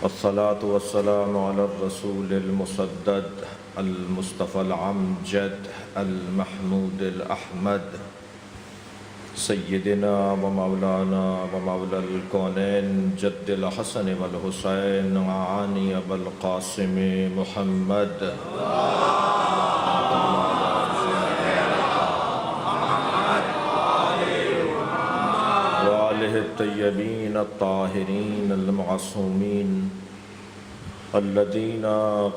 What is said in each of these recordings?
والصلاة والسلام على الرسول المسدد المصطفى العمجد المحمود الأحمد سيدنا ومولانا ومولى الكونين جد الحسن والحسين وعاني أبا القاسم محمد وآله الطيبين الطاهرين المعصومين الذين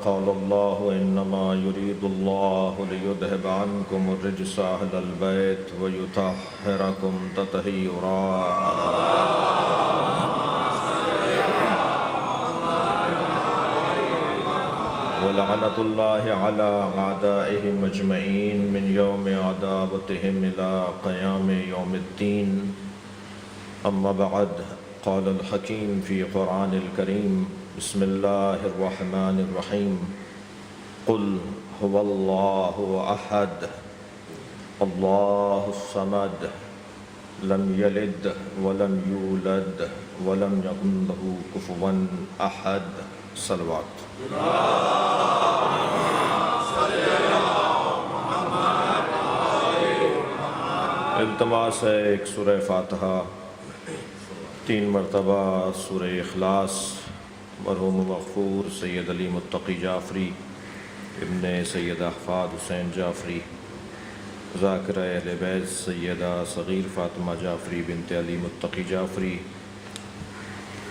قال الله إنما يريد الله ليذهب عنكم الرجس أهل البيت ويطهركم تطهيرا. ولعنة الله على أعدائهم أجمعين من يوم عداوتهم إلى قيام يوم الدين. أما بعد، قال الحكيم في قرآن الكريم: بسم الله الرحمن الرحيم. قل هو الله أحد الله الصمد لم يلد ولم يولد ولم يكن له كفوا أحد. صلوات. التماس ہے ایک سورہ فاتحہ 3 مرتبہ سورہ اخلاص مرحوم مغفور سید علی متقی جعفری ابن سید احفاد حسین جعفری ذاکرہ اہل بیت سیدہ صغیر فاطمہ جعفری بنت علی متقی جعفری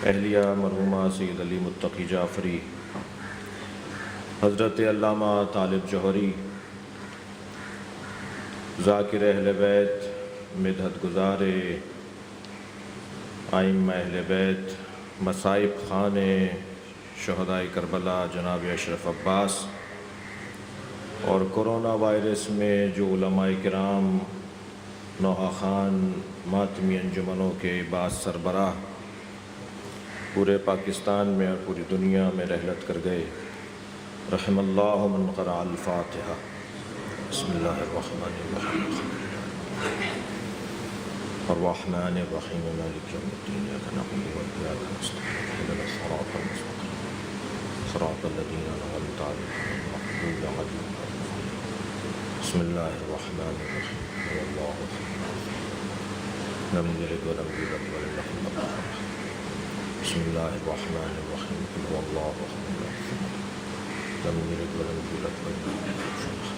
اہلیہ مرحومہ سید علی متقی جعفری حضرت علامہ طالب جوہری ذاکر اہل بیت مدحت گزار ائمہ اہل بیت مصائب خان شہدائے کربلا جناب اشرف عباس اور کرونا وائرس میں جو علماء کرام نوحہ خان ماتمی انجمنوں کے بعض سربراہ پورے پاکستان میں اور پوری دنیا میں رحلت کر گئے، رحم اللہ من قرأ الفاتحہ. بسم اللہ الرحمن الرحیم الرحمن الرحیم مالک یوم الدین ایاک نعبد وایاک نستعین اهدنا الصراط المستقیم صراط الذین انعمت علیہم غیر المغضوب علیہم. بسم اللہ الرحمن الرحیم قل اللہ احد لم یلد ولم یولد ولم یکن له کفوا احد. بسم اللہ الرحمن الرحیم قل اللہ احد لم یلد ولم یولد ولم یکن له کفوا احد.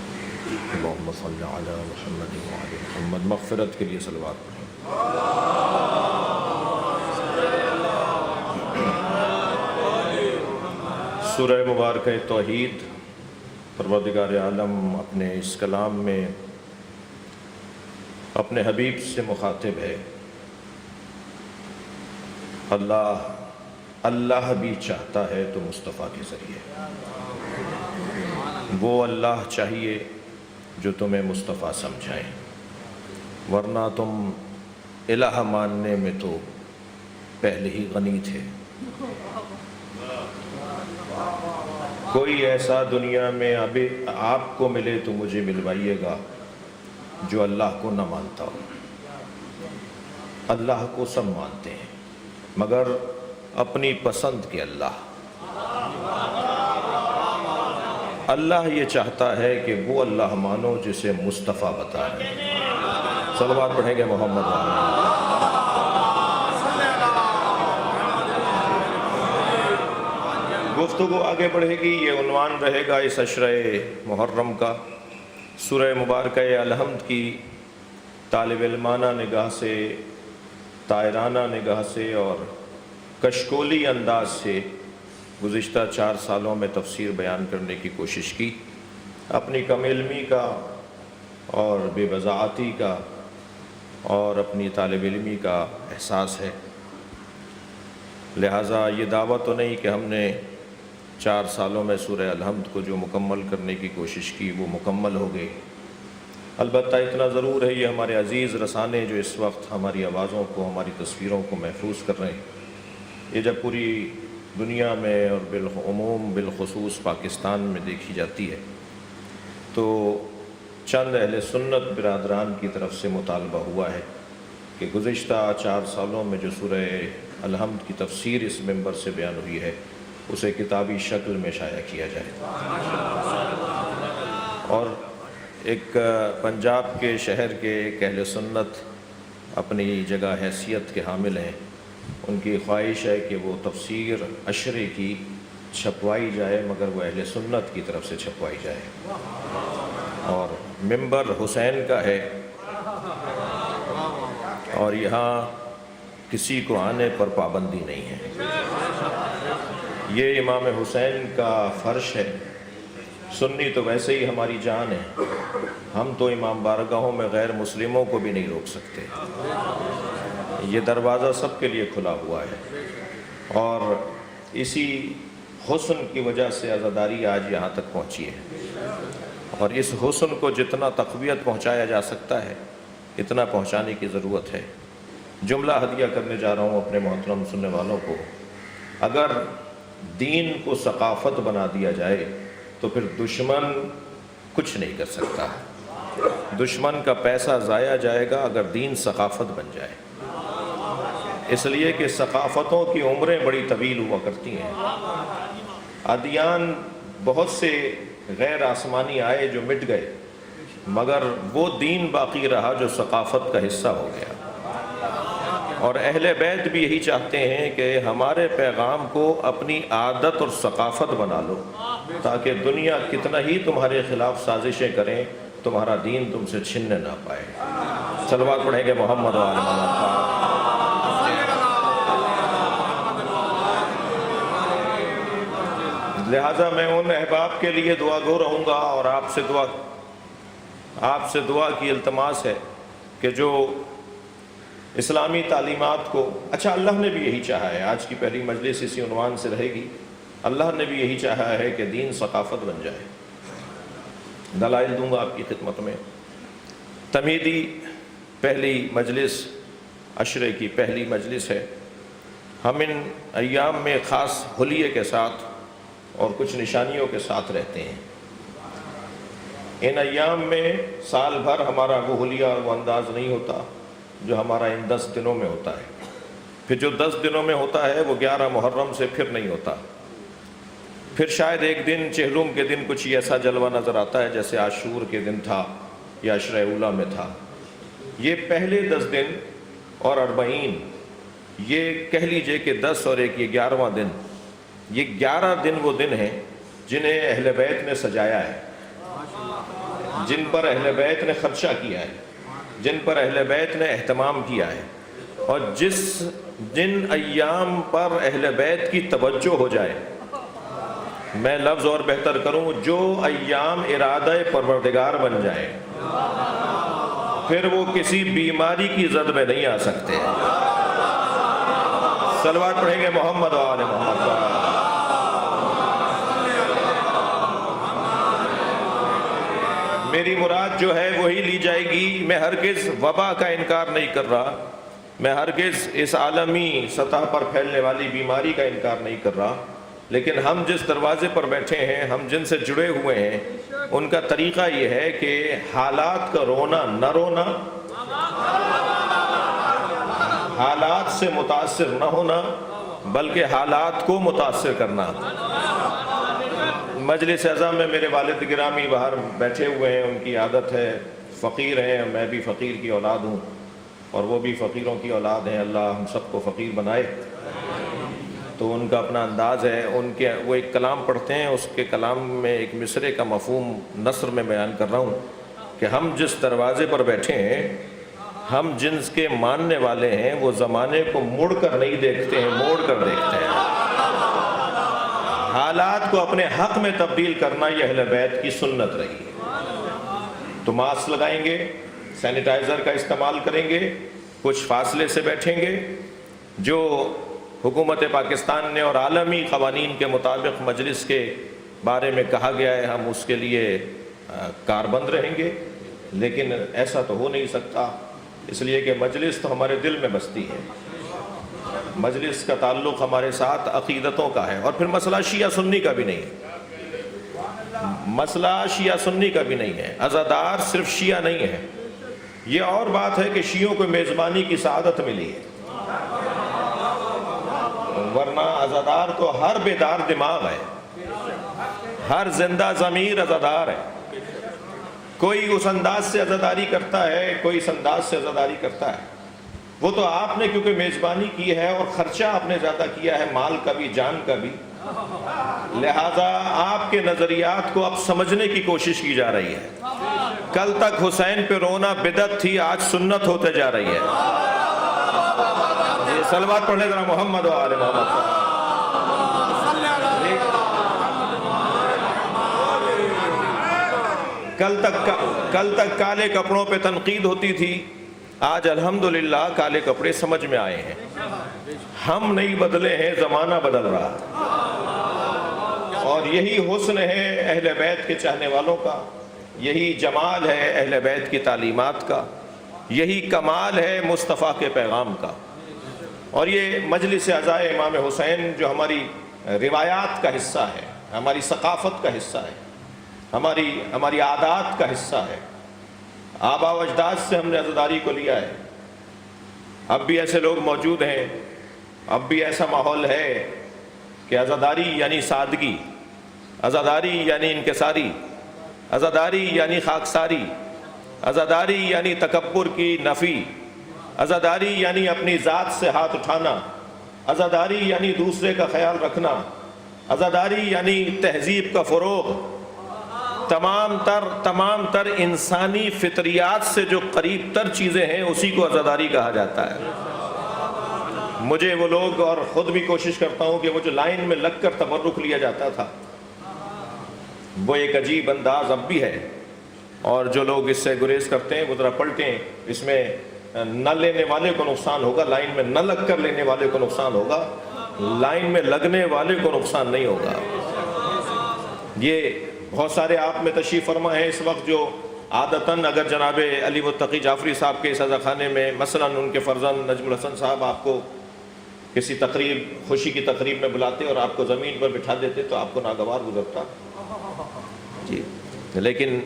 اللہم صل علی محمد وعلی محمد. مغفرت کے لیے صلوات پڑھیں. سورہ مبارکہ توحید. پروردگار عالم اپنے اس کلام میں اپنے حبیب سے مخاطب ہے. اللہ بھی چاہتا ہے تو مصطفیٰ کے ذریعے. وہ اللہ چاہیے جو تمہیں مصطفیٰ سمجھائیں، ورنہ تم الہ ماننے میں تو پہلے ہی غنی تھے. کوئی ایسا دنیا میں ابھی آپ کو ملے تو مجھے ملوائیے گا جو اللہ کو نہ مانتا ہو. اللہ کو سب مانتے ہیں مگر اپنی پسند کے اللہ. اللہ یہ چاہتا ہے کہ وہ اللہ مانو جسے مصطفیٰ بتائے. صلوات پڑھیں گے محمد علیہ. گفتگو آگے بڑھے گی. یہ عنوان رہے گا اس عشرہ محرم کا. سورہ مبارکہ الحمد کی طالب علمانہ نگاہ سے، طائرانہ نگاہ سے اور کشکولی انداز سے گزشتہ 4 سالوں میں تفسیر بیان کرنے کی کوشش کی. اپنی کم علمی کا اور بے وضاحتی کا اور اپنی طالب علمی کا احساس ہے، لہٰذا یہ دعویٰ تو نہیں کہ ہم نے 4 سالوں میں سورہ الحمد کو جو مکمل کرنے کی کوشش کی وہ مکمل ہو گئی. البتہ اتنا ضرور ہے، یہ ہمارے عزیز رسانے جو اس وقت ہماری آوازوں کو، ہماری تصویروں کو محفوظ کر رہے ہیں، یہ جب پوری دنیا میں اور بالعموم بالخصوص پاکستان میں دیکھی جاتی ہے تو چند اہل سنت برادران کی طرف سے مطالبہ ہوا ہے کہ گزشتہ 4 سالوں میں جو سورہ الحمد کی تفسیر اس ممبر سے بیان ہوئی ہے اسے کتابی شکل میں شائع کیا جائے۔ اور ایک پنجاب کے شہر کے ایک اہل سنت اپنی جگہ حیثیت کے حامل ہیں، ان کی خواہش ہے کہ وہ تفسیر عشرے کی چھپوائی جائے، مگر وہ اہل سنت کی طرف سے چھپوائی جائے، اور منبر حسین کا ہے، اور یہاں کسی کو آنے پر پابندی نہیں ہے۔ یہ امام حسین کا فرش ہے۔ سنی تو ویسے ہی ہماری جان ہے، ہم تو امام بارگاہوں میں غیر مسلموں کو بھی نہیں روک سکتے۔ یہ دروازہ سب کے لیے کھلا ہوا ہے، اور اسی حسن کی وجہ سے عزاداری آج یہاں تک پہنچی ہے، اور اس حسن کو جتنا تقویت پہنچایا جا سکتا ہے اتنا پہنچانے کی ضرورت ہے۔ جملہ ہدیہ کرنے جا رہا ہوں اپنے محترم سننے والوں کو، اگر دین کو ثقافت بنا دیا جائے تو پھر دشمن کچھ نہیں کر سکتا۔ دشمن کا پیسہ ضائع جائے گا اگر دین ثقافت بن جائے، اس لیے کہ ثقافتوں کی عمریں بڑی طویل ہوا کرتی ہیں۔ ادیان بہت سے غیر آسمانی آئے جو مٹ گئے، مگر وہ دین باقی رہا جو ثقافت کا حصہ ہو گیا۔ اور اہل بیت بھی یہی چاہتے ہیں کہ ہمارے پیغام کو اپنی عادت اور ثقافت بنا لو، تاکہ دنیا کتنا ہی تمہارے خلاف سازشیں کریں، تمہارا دین تم سے چھننے نہ پائے۔ صلوات پڑھیں گے محمد و آل محمد۔ لہٰذا میں ان احباب کے لیے دعا گو رہوں گا، اور آپ سے دعا کی التماس ہے کہ جو اسلامی تعلیمات کو، اچھا اللہ نے بھی یہی چاہا ہے، آج کی پہلی مجلس اسی عنوان سے رہے گی، اللہ نے بھی یہی چاہا ہے کہ دین ثقافت بن جائے۔ دلائل دوں گا آپ کی خدمت میں۔ تمہیدی پہلی مجلس عشرے کی پہلی مجلس ہے۔ ہم ان ایام میں خاص حلیے کے ساتھ اور کچھ نشانیوں کے ساتھ رہتے ہیں۔ ان ایام میں سال بھر ہمارا وہ حلیہ اور وہ انداز نہیں ہوتا جو ہمارا ان 10 دنوں میں ہوتا ہے۔ پھر جو 10 دنوں میں ہوتا ہے وہ 11 محرم سے پھر نہیں ہوتا۔ پھر شاید ایک دن چہلم کے دن کچھ ایسا جلوہ نظر آتا ہے جیسے عاشور کے دن تھا یا عشرہ اولیٰ میں تھا۔ یہ پہلے 10 دن اور 40، یہ کہہ لیجئے کہ 10 اور ایک یہ 11واں دن، یہ 11 دن وہ دن ہیں جنہیں اہل بیت نے سجایا ہے، جن پر اہل بیت نے خرچہ کیا ہے، جن پر اہل بیت نے اہتمام کیا ہے، اور جن ایام پر اہل بیت کی توجہ ہو جائے، میں لفظ اور بہتر کروں، جو ایام ارادہ پروردگار بن جائے، پھر وہ کسی بیماری کی زد میں نہیں آ سکتے۔ صلوات پڑھیں گے محمد و آل محمد۔ میری مراد جو ہے وہی لی جائے گی۔ میں ہرگز وبا کا انکار نہیں کر رہا، میں ہرگز اس عالمی سطح پر پھیلنے والی بیماری کا انکار نہیں کر رہا، لیکن ہم جس دروازے پر بیٹھے ہیں، ہم جن سے جڑے ہوئے ہیں، ان کا طریقہ یہ ہے کہ حالات کا رونا نہ رونا، حالات سے متاثر نہ ہونا، بلکہ حالات کو متاثر کرنا۔ مجلس اعظم میں میرے والد گرامی باہر بیٹھے ہوئے ہیں، ان کی عادت ہے، فقیر ہیں، میں بھی فقیر کی اولاد ہوں اور وہ بھی فقیروں کی اولاد ہیں، اللہ ہم سب کو فقیر بنائے۔ تو ان کا اپنا انداز ہے، وہ ایک کلام پڑھتے ہیں، اس کے کلام میں ایک مصرے کا مفہوم نثر میں بیان کر رہا ہوں کہ ہم جس دروازے پر بیٹھے ہیں، ہم جنس کے ماننے والے ہیں، وہ زمانے کو مڑ کر نہیں دیکھتے ہیں، موڑ کر دیکھتے ہیں۔ حالات کو اپنے حق میں تبدیل کرنا یہ اہل بیت کی سنت رہی ہے۔ تو ماسک لگائیں گے، سینیٹائزر کا استعمال کریں گے، کچھ فاصلے سے بیٹھیں گے، جو حکومت پاکستان نے اور عالمی قوانین کے مطابق مجلس کے بارے میں کہا گیا ہے، ہم اس کے لیے کاربند رہیں گے، لیکن ایسا تو ہو نہیں سکتا، اس لیے کہ مجلس تو ہمارے دل میں بستی ہے، مجلس کا تعلق ہمارے ساتھ عقیدتوں کا ہے، اور پھر مسئلہ شیعہ سنی کا بھی نہیں ہے، مسئلہ شیعہ سنی کا بھی نہیں ہے، عزادار صرف شیعہ نہیں ہے۔ یہ اور بات ہے کہ شیعوں کو میزبانی کی سعادت ملی ہے، ورنہ عزادار تو ہر بیدار دماغ ہے، ہر زندہ ضمیر عزادار ہے۔ کوئی اس انداز سے عزاداری کرتا ہے، کوئی اس انداز سے عزاداری کرتا ہے۔ وہ تو آپ نے کیونکہ میزبانی کی ہے اور خرچہ آپ نے زیادہ کیا ہے، مال کا بھی جان کا بھی، لہٰذا آپ کے نظریات کو اب سمجھنے کی کوشش کی جا رہی ہے۔ کل تک حسین پہ رونا بدعت تھی، آج سنت ہوتے جا رہی ہے۔ یہ صلوات پڑھنے ذرا محمد و آل محمد۔ کل تک کالے کپڑوں پہ تنقید ہوتی تھی، آج الحمدللہ کالے کپڑے سمجھ میں آئے ہیں۔ ہم نہیں بدلے ہیں، زمانہ بدل رہا، اور یہی حسن ہے اہل بیت کے چاہنے والوں کا، یہی جمال ہے اہل بیت کی تعلیمات کا، یہی کمال ہے مصطفیٰ کے پیغام کا۔ اور یہ مجلس عزائے امام حسین جو ہماری روایات کا حصہ ہے، ہماری ثقافت کا حصہ ہے، ہماری عادات کا حصہ ہے، آبا و اجداد سے ہم نے عزاداری کو لیا ہے۔ اب بھی ایسے لوگ موجود ہیں، اب بھی ایسا ماحول ہے کہ عزاداری یعنی سادگی، عزاداری یعنی انکساری، عزاداری یعنی خاکساری، عزاداری یعنی تکبر کی نفی، عزاداری یعنی اپنی ذات سے ہاتھ اٹھانا، عزاداری یعنی دوسرے کا خیال رکھنا، عزاداری یعنی تہذیب کا فروغ۔ تمام تر انسانی فطریات سے جو قریب تر چیزیں ہیں اسی کو عزاداری کہا جاتا ہے۔ مجھے وہ لوگ، اور خود بھی کوشش کرتا ہوں کہ وہ جو لائن میں لگ کر تبرک لیا جاتا تھا، وہ ایک عجیب انداز اب بھی ہے، اور جو لوگ اس سے گریز کرتے ہیں وہ ذرا پلٹیں، اس میں نہ لینے والے کو نقصان ہوگا، لائن میں نہ لگ کر لینے والے کو نقصان ہوگا، لائن میں لگنے والے کو نقصان نہیں ہوگا۔ یہ بہت سارے آپ میں تشریف فرما ہیں اس وقت جو عادتاً اگر جناب علی متقی جعفری صاحب کے اس عزاخانے میں مثلاً ان کے فرزند نجم الحسن صاحب آپ کو کسی تقریب، خوشی کی تقریب میں بلاتے اور آپ کو زمین پر بٹھا دیتے تو آپ کو ناگوار گزرتا جی، لیکن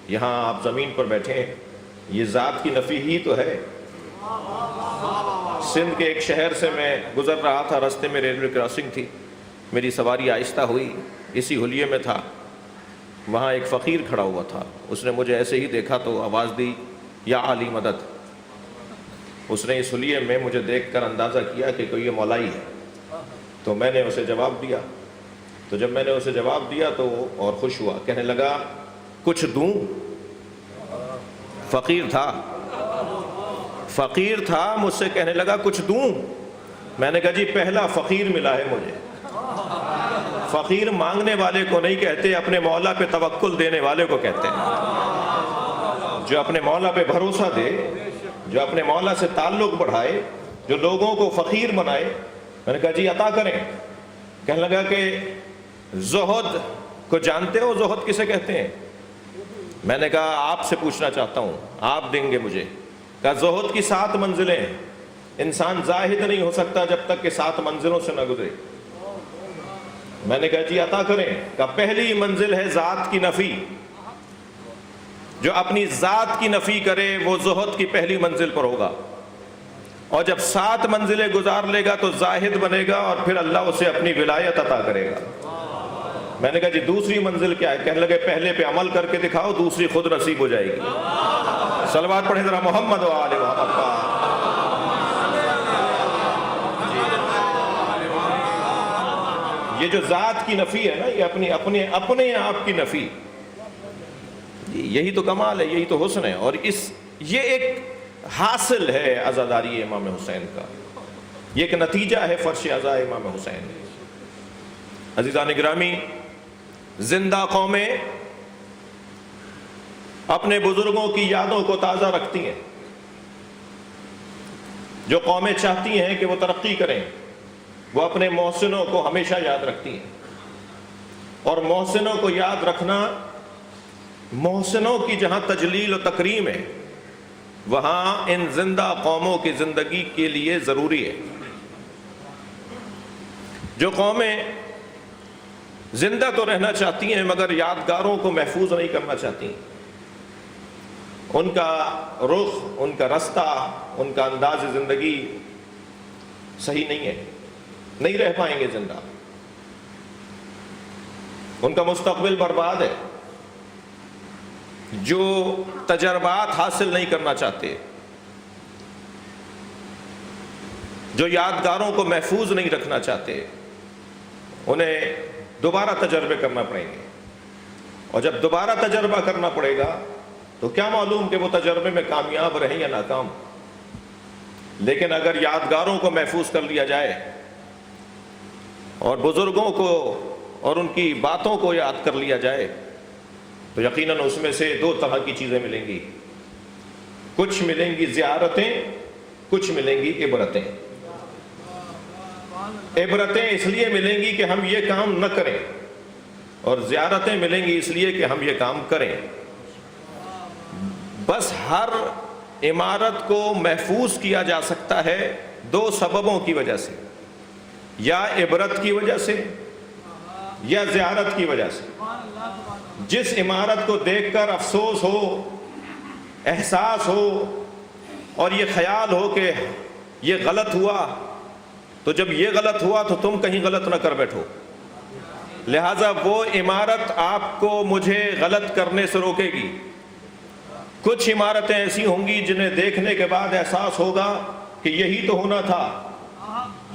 یہاں آپ زمین پر بیٹھے ہیں، یہ ذات کی نفی ہی تو ہے۔ سندھ کے ایک شہر سے میں گزر رہا تھا، راستے میں ریلوے کراسنگ تھی، میری سواری آہستہ ہوئی، اسی حلیے میں تھا، وہاں ایک فقیر کھڑا ہوا تھا، اس نے مجھے ایسے ہی دیکھا تو آواز دی، یا علی مدد۔ اس نے اس حلیے میں مجھے دیکھ کر اندازہ کیا کہ کوئی یہ مولائی ہے، تو میں نے اسے جواب دیا۔ تو جب میں نے اسے جواب دیا تو اور خوش ہوا، کہنے لگا کچھ دوں؟ فقیر تھا مجھ سے کہنے لگا کچھ دوں؟ میں نے کہا جی پہلا فقیر ملا ہے مجھے۔ فقیر مانگنے والے کو نہیں کہتے، اپنے مولا پہ توکل دینے والے کو کہتے ہیں، جو اپنے مولا پہ بھروسہ دے، جو اپنے مولا سے تعلق بڑھائے، جو لوگوں کو فقیر بنائے۔ میں نے کہا جی عطا کریں۔ کہنے لگا کہ زہد کو جانتے ہو، زہد کسے کہتے ہیں؟ میں نے کہا آپ سے پوچھنا چاہتا ہوں، آپ دیں گے مجھے؟ کہا زہد کی 7 منزلیں، انسان زاہد نہیں ہو سکتا جب تک کہ 7 منزلوں سے نہ گزرے۔ میں نے کہا جی عطا کریں۔ کہا پہلی منزل ہے ذات کی نفی، جو اپنی ذات کی نفی کرے وہ زہد کی پہلی منزل پر ہوگا، اور جب 7 منزلیں گزار لے گا تو زاہد بنے گا، اور پھر اللہ اسے اپنی ولایت عطا کرے گا۔ میں نے کہا جی دوسری منزل کیا ہے؟ کہنے لگے پہلے پہ عمل کر کے دکھاؤ، دوسری خود نصیب ہو جائے گی۔ صلوات پڑھیں ذرا محمد و آل محمد کا۔ یہ جو ذات کی نفی ہے نا، یہ اپنے آپ کی نفی، یہی تو کمال ہے، یہی تو حسن ہے، اور یہ ایک حاصل ہے عزاداری امام حسین کا، یہ ایک نتیجہ ہے فرش عزا امام حسین۔ عزیزان گرامی، زندہ قومیں اپنے بزرگوں کی یادوں کو تازہ رکھتی ہیں۔ جو قومیں چاہتی ہیں کہ وہ ترقی کریں، وہ اپنے محسنوں کو ہمیشہ یاد رکھتی ہیں، اور محسنوں کو یاد رکھنا، محسنوں کی جہاں تجلیل و تکریم ہے وہاں ان زندہ قوموں کی زندگی کے لیے ضروری ہے۔ جو قومیں زندہ تو رہنا چاہتی ہیں مگر یادگاروں کو محفوظ نہیں کرنا چاہتی، ان کا رخ، ان کا رستہ، ان کا انداز زندگی صحیح نہیں ہے۔ نہیں رہ پائیں گے زندہ، ان کا مستقبل برباد ہے۔ جو تجربات حاصل نہیں کرنا چاہتے، جو یادگاروں کو محفوظ نہیں رکھنا چاہتے، انہیں دوبارہ تجربے کرنا پڑیں گے، اور جب دوبارہ تجربہ کرنا پڑے گا تو کیا معلوم کہ وہ تجربے میں کامیاب رہیں یا ناکام۔ لیکن اگر یادگاروں کو محفوظ کر لیا جائے اور بزرگوں کو اور ان کی باتوں کو یاد کر لیا جائے تو یقیناً اس میں سے دو طرح کی چیزیں ملیں گی، کچھ ملیں گی زیارتیں، کچھ ملیں گی عبرتیں۔ عبرتیں اس لیے ملیں گی کہ ہم یہ کام نہ کریں، اور زیارتیں ملیں گی اس لیے کہ ہم یہ کام کریں۔ بس ہر عمارت کو محفوظ کیا جا سکتا ہے دو سببوں کی وجہ سے، یا عبرت کی وجہ سے یا زیارت کی وجہ سے۔ جس عمارت کو دیکھ کر افسوس ہو، احساس ہو اور یہ خیال ہو کہ یہ غلط ہوا، تو جب یہ غلط ہوا تو تم کہیں غلط نہ کر بیٹھو، لہٰذا وہ عمارت آپ کو مجھے غلط کرنے سے روکے گی۔ کچھ عمارتیں ایسی ہوں گی جنہیں دیکھنے کے بعد احساس ہوگا کہ یہی تو ہونا تھا،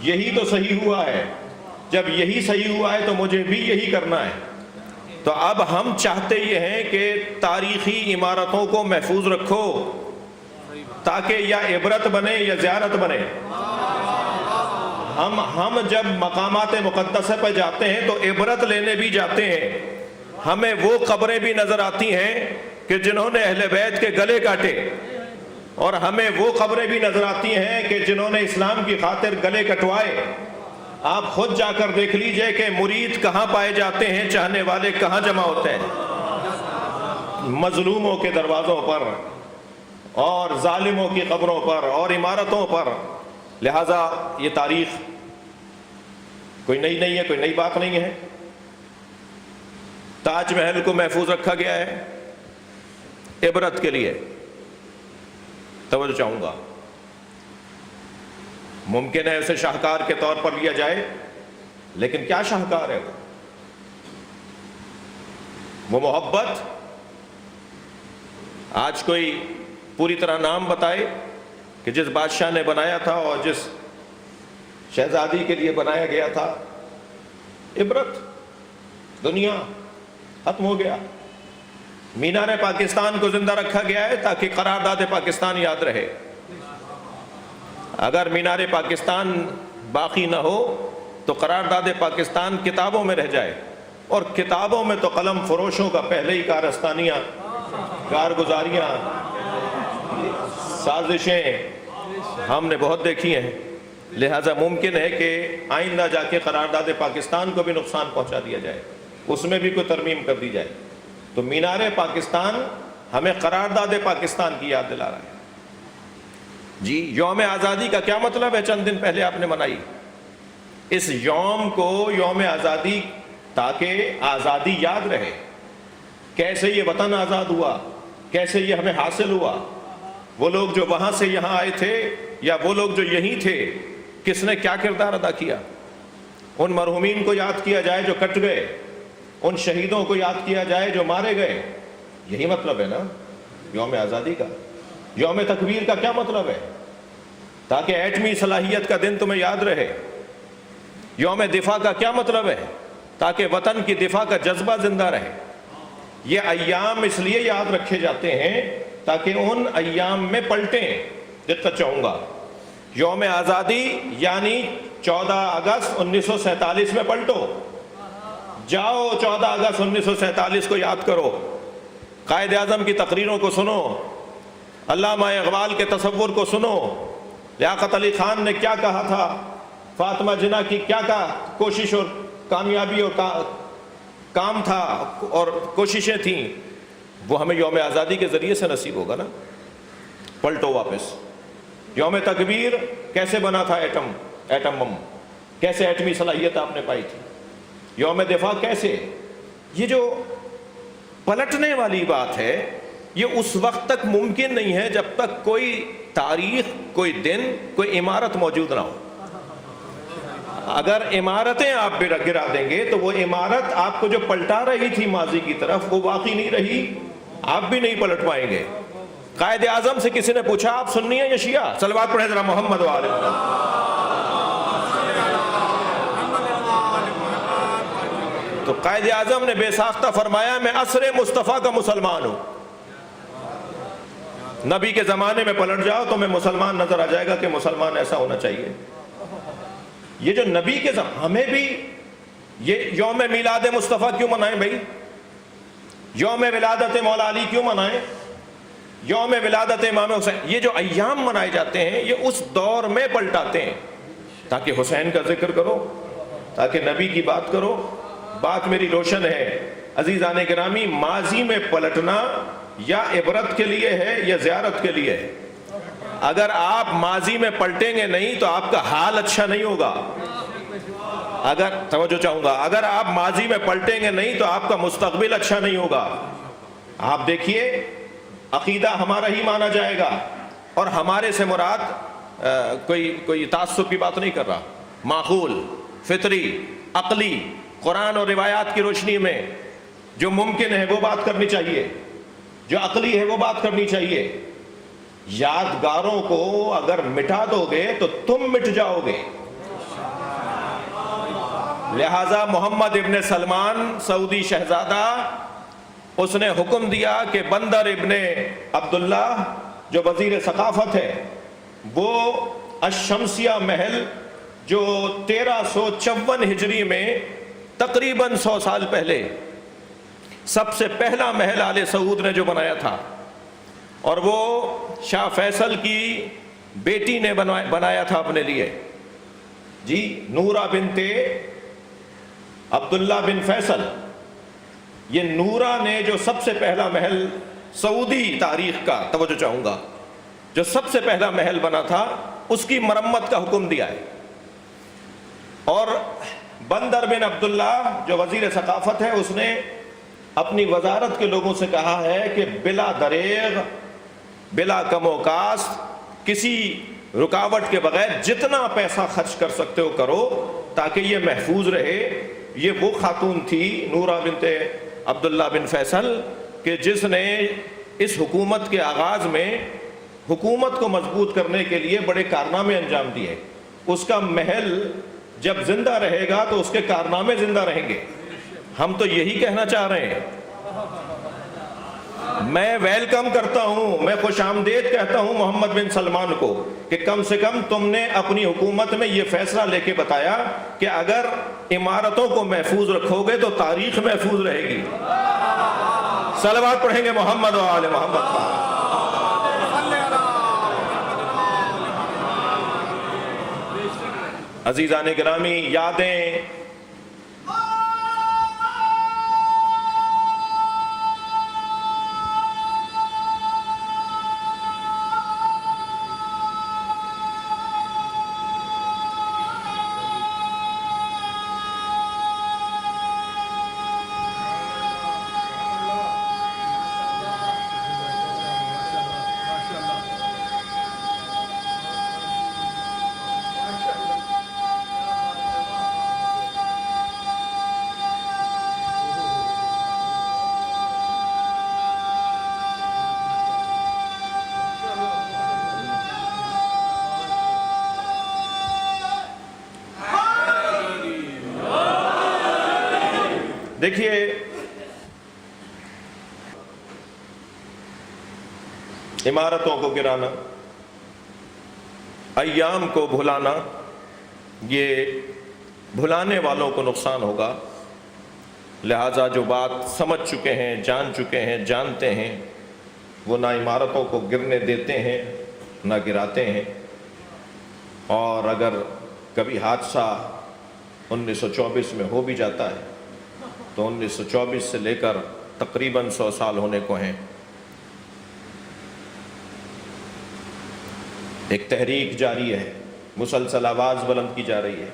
یہی تو صحیح ہوا ہے، جب یہی صحیح ہوا ہے تو مجھے بھی یہی کرنا ہے۔ تو اب ہم چاہتے یہ ہیں کہ تاریخی عمارتوں کو محفوظ رکھو تاکہ یا عبرت بنے یا زیارت بنے۔ ہم جب مقامات مقدسہ پہ جاتے ہیں تو عبرت لینے بھی جاتے ہیں، ہمیں وہ قبریں بھی نظر آتی ہیں کہ جنہوں نے اہل بیت کے گلے کاٹے، اور ہمیں وہ قبریں بھی نظر آتی ہیں کہ جنہوں نے اسلام کی خاطر گلے کٹوائے۔ آپ خود جا کر دیکھ لیجئے کہ مرید کہاں پائے جاتے ہیں، چاہنے والے کہاں جمع ہوتے ہیں، مظلوموں کے دروازوں پر اور ظالموں کی قبروں پر اور عمارتوں پر۔ لہٰذا یہ تاریخ کوئی نئی نہیں ہے، کوئی نئی بات نہیں ہے۔ تاج محل کو محفوظ رکھا گیا ہے عبرت کے لیے۔ توجہ چاہوں گا، ممکن ہے اسے شاہکار کے طور پر لیا جائے، لیکن کیا شاہکار ہے وہ محبت؟ آج کوئی پوری طرح نام بتائے کہ جس بادشاہ نے بنایا تھا اور جس شہزادی کے لیے بنایا گیا تھا؟ عبرت، دنیا ختم ہو گیا۔ مینار پاکستان کو زندہ رکھا گیا ہے تاکہ قرارداد پاکستان یاد رہے۔ اگر مینار پاکستان باقی نہ ہو تو قرارداد پاکستان کتابوں میں رہ جائے، اور کتابوں میں تو قلم فروشوں کا پہلے ہی کارستانیاں، کارگزاریاں، سازشیں ہم نے بہت دیکھی ہیں۔ لہٰذا ممکن ہے کہ آئندہ جا کے قرارداد پاکستان کو بھی نقصان پہنچا دیا جائے، اس میں بھی کوئی ترمیم کر دی جائے۔ تو مینار پاکستان ہمیں قرارداد پاکستان کی یاد دلا رہا ہے۔ جی، یوم آزادی کا کیا مطلب ہے؟ چند دن پہلے آپ نے منائی اس یوم کو، یوم آزادی، تاکہ آزادی یاد رہے، کیسے یہ وطن آزاد ہوا، کیسے یہ ہمیں حاصل ہوا، وہ لوگ جو وہاں سے یہاں آئے تھے یا وہ لوگ جو یہیں تھے، کس نے کیا کردار ادا کیا۔ ان مرحومین کو یاد کیا جائے جو کٹ گئے، ان شہیدوں کو یاد کیا جائے جو مارے گئے۔ یہی مطلب ہے نا یوم آزادی کا۔ یوم تکبیر کا کیا مطلب ہے؟ تاکہ ایٹمی صلاحیت کا دن تمہیں یاد رہے۔ یوم دفاع کا کیا مطلب ہے؟ تاکہ وطن کی دفاع کا جذبہ زندہ رہے۔ یہ ایام اس لیے یاد رکھے جاتے ہیں تاکہ ان ایام میں پلٹیں۔ دقت چاہوں گا، یوم آزادی یعنی 14 اگست 1947 میں پلٹو، جاؤ 14 اگست 1947 کو یاد کرو، قائد اعظم کی تقریروں کو سنو، علامہ اقبال کے تصور کو سنو، لیاقت علی خان نے کیا کہا تھا، فاطمہ جناح کی کیا کوشش اور کامیابی اور کام تھا اور کوششیں تھیں، وہ ہمیں یوم آزادی کے ذریعے سے نصیب ہوگا نا۔ پلٹو واپس۔ یوم تکبیر کیسے بنا تھا ایٹم بم، کیسے ایٹمی صلاحیت آپ نے پائی تھی؟ یوم دفاع کیسے؟ یہ جو پلٹنے والی بات ہے یہ اس وقت تک ممکن نہیں ہے جب تک کوئی تاریخ، کوئی دن، کوئی عمارت موجود نہ ہو۔ اگر عمارتیں آپ بھی گرا دیں گے تو وہ عمارت آپ کو جو پلٹا رہی تھی ماضی کی طرف وہ باقی نہیں رہی، آپ بھی نہیں پلٹ پائیں گے۔ قائد اعظم سے کسی نے پوچھا آپ سنی ہیں یا شیعہ؟ صلوات پڑھیں ذرا محمد و آل محمد۔ تو قائد اعظم نے بے ساختہ فرمایا میں عصر مصطفیٰ کا مسلمان ہوں۔ نبی کے زمانے میں پلٹ جاؤ تو میں مسلمان نظر آ جائے گا کہ مسلمان ایسا ہونا چاہیے۔ یہ جو نبی کے ہمیں بھی یہ یوم میلاد مصطفیٰ کیوں منائیں بھائی؟ یوم ولادت مولا علی کیوں منائیں؟ یوم ولادت امام حسین، یہ جو ایام منائے جاتے ہیں یہ اس دور میں پلٹاتے ہیں تاکہ حسین کا ذکر کرو، تاکہ نبی کی بات کرو۔ بات میری روشن ہے عزیزان گرامی، ماضی میں پلٹنا یا عبرت کے لیے ہے یا زیارت کے لیے ہے۔ اگر آپ ماضی میں پلٹیں گے نہیں تو آپ کا حال اچھا نہیں ہوگا۔ اگر توجہ چاہوں گا، اگر آپ ماضی میں پلٹیں گے نہیں تو آپ کا مستقبل اچھا نہیں ہوگا۔ آپ دیکھیے عقیدہ ہمارا ہی مانا جائے گا، اور ہمارے سے مراد کوئی تعصب کی بات نہیں کر رہا، معقول، فطری، عقلی، قرآن اور روایات کی روشنی میں جو ممکن ہے وہ بات کرنی چاہیے، جو عقلی ہے وہ بات کرنی چاہیے۔ یادگاروں کو اگر مٹا دو گے تو تم مٹ جاؤ گے۔ لہذا محمد ابن سلمان سعودی شہزادہ، اس نے حکم دیا کہ بندر ابن عبداللہ جو وزیر ثقافت ہے وہ الشمسیہ محل جو 1354 ہجری میں تقریباً 100 سال پہلے سب سے پہلا محل آل سعود نے جو بنایا تھا، اور وہ شاہ فیصل کی بیٹی نے بنایا تھا اپنے لیے، جی نورہ بنت عبداللہ بن فیصل۔ یہ نورہ نے جو سب سے پہلا محل سعودی تاریخ کا، توجہ چاہوں گا، جو سب سے پہلا محل بنا تھا اس کی مرمت کا حکم دیا ہے۔ اور بندر بن عبداللہ جو وزیر ثقافت ہے اس نے اپنی وزارت کے لوگوں سے کہا ہے کہ بلا دریغ، بلا کم و کاست، کسی رکاوٹ کے بغیر جتنا پیسہ خرچ کر سکتے ہو کرو تاکہ یہ محفوظ رہے۔ یہ وہ خاتون تھی نورہ بنت عبداللہ بن فیصل کہ جس نے اس حکومت کے آغاز میں حکومت کو مضبوط کرنے کے لیے بڑے کارنامے انجام دیے۔ اس کا محل جب زندہ رہے گا تو اس کے کارنامے زندہ رہیں گے۔ ہم تو یہی کہنا چاہ رہے ہیں۔ میں ویلکم کرتا ہوں، میں خوش آمدید کہتا ہوں محمد بن سلمان کو کہ کم سے کم تم نے اپنی حکومت میں یہ فیصلہ لے کے بتایا کہ اگر عمارتوں کو محفوظ رکھو گے تو تاریخ محفوظ رہے گی۔ صلوات پڑھیں گے محمد و آل محمد پر۔ عزیزان گرامی، یادیں دیکھیے، عمارتوں کو گرانا، ایام کو بھلانا، یہ بھلانے والوں کو نقصان ہوگا۔ لہٰذا جو بات سمجھ چکے ہیں، جان چکے ہیں، جانتے ہیں، وہ نہ عمارتوں کو گرنے دیتے ہیں نہ گراتے ہیں۔ اور اگر کبھی حادثہ 1924 میں ہو بھی جاتا ہے تو 1924 سے لے کر تقریباً 100 سال ہونے کو ہیں۔ ایک تحریک جاری ہے، مسلسل آواز بلند کی جا رہی ہے،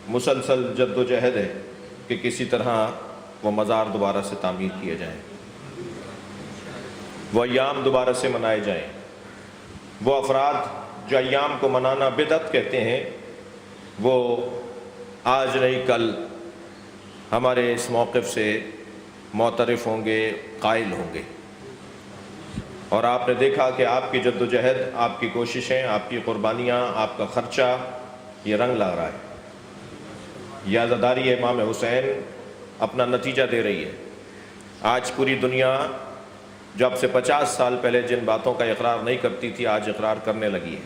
مسلسل جد و جہد ہے کہ کسی طرح وہ مزار دوبارہ سے تعمیر کیے جائیں، وہ ایام دوبارہ سے منائے جائیں۔ وہ افراد جو ایام کو منانا بدعت کہتے ہیں وہ آج نہیں کل ہمارے اس موقف سے معترف ہوں گے، قائل ہوں گے، اور آپ نے دیکھا کہ آپ کی جد و جہد، آپ کی کوششیں، آپ کی قربانیاں، آپ کا خرچہ یہ رنگ لا رہا ہے۔ یہ عزاداری امام حسین اپنا نتیجہ دے رہی ہے۔ آج پوری دنیا جو اب سے 50 سال پہلے جن باتوں کا اقرار نہیں کرتی تھی، آج اقرار کرنے لگی ہے۔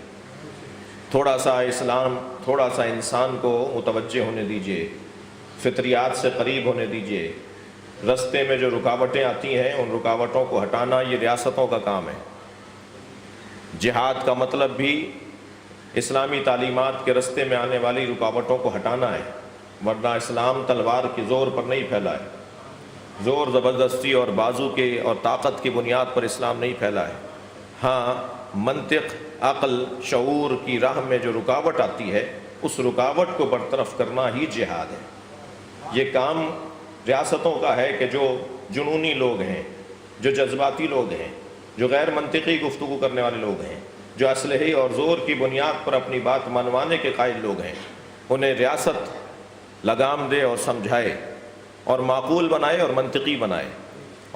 تھوڑا سا اسلام، تھوڑا سا انسان کو متوجہ ہونے دیجئے، فطریات سے قریب ہونے دیجئے۔ رستے میں جو رکاوٹیں آتی ہیں ان رکاوٹوں کو ہٹانا یہ ریاستوں کا کام ہے۔ جہاد کا مطلب بھی اسلامی تعلیمات کے رستے میں آنے والی رکاوٹوں کو ہٹانا ہے، ورنہ اسلام تلوار کے زور پر نہیں پھیلا ہے، زور زبردستی اور بازو کے اور طاقت کی بنیاد پر اسلام نہیں پھیلا ہے۔ ہاں، منطق، عقل، شعور کی راہ میں جو رکاوٹ آتی ہے اس رکاوٹ کو برطرف کرنا ہی جہاد ہے۔ یہ کام ریاستوں کا ہے کہ جو جنونی لوگ ہیں، جو جذباتی لوگ ہیں، جو غیر منطقی گفتگو کرنے والے لوگ ہیں، جو اسلحے اور زور کی بنیاد پر اپنی بات منوانے کے قائل لوگ ہیں، انہیں ریاست لگام دے اور سمجھائے اور معقول بنائے اور منطقی بنائے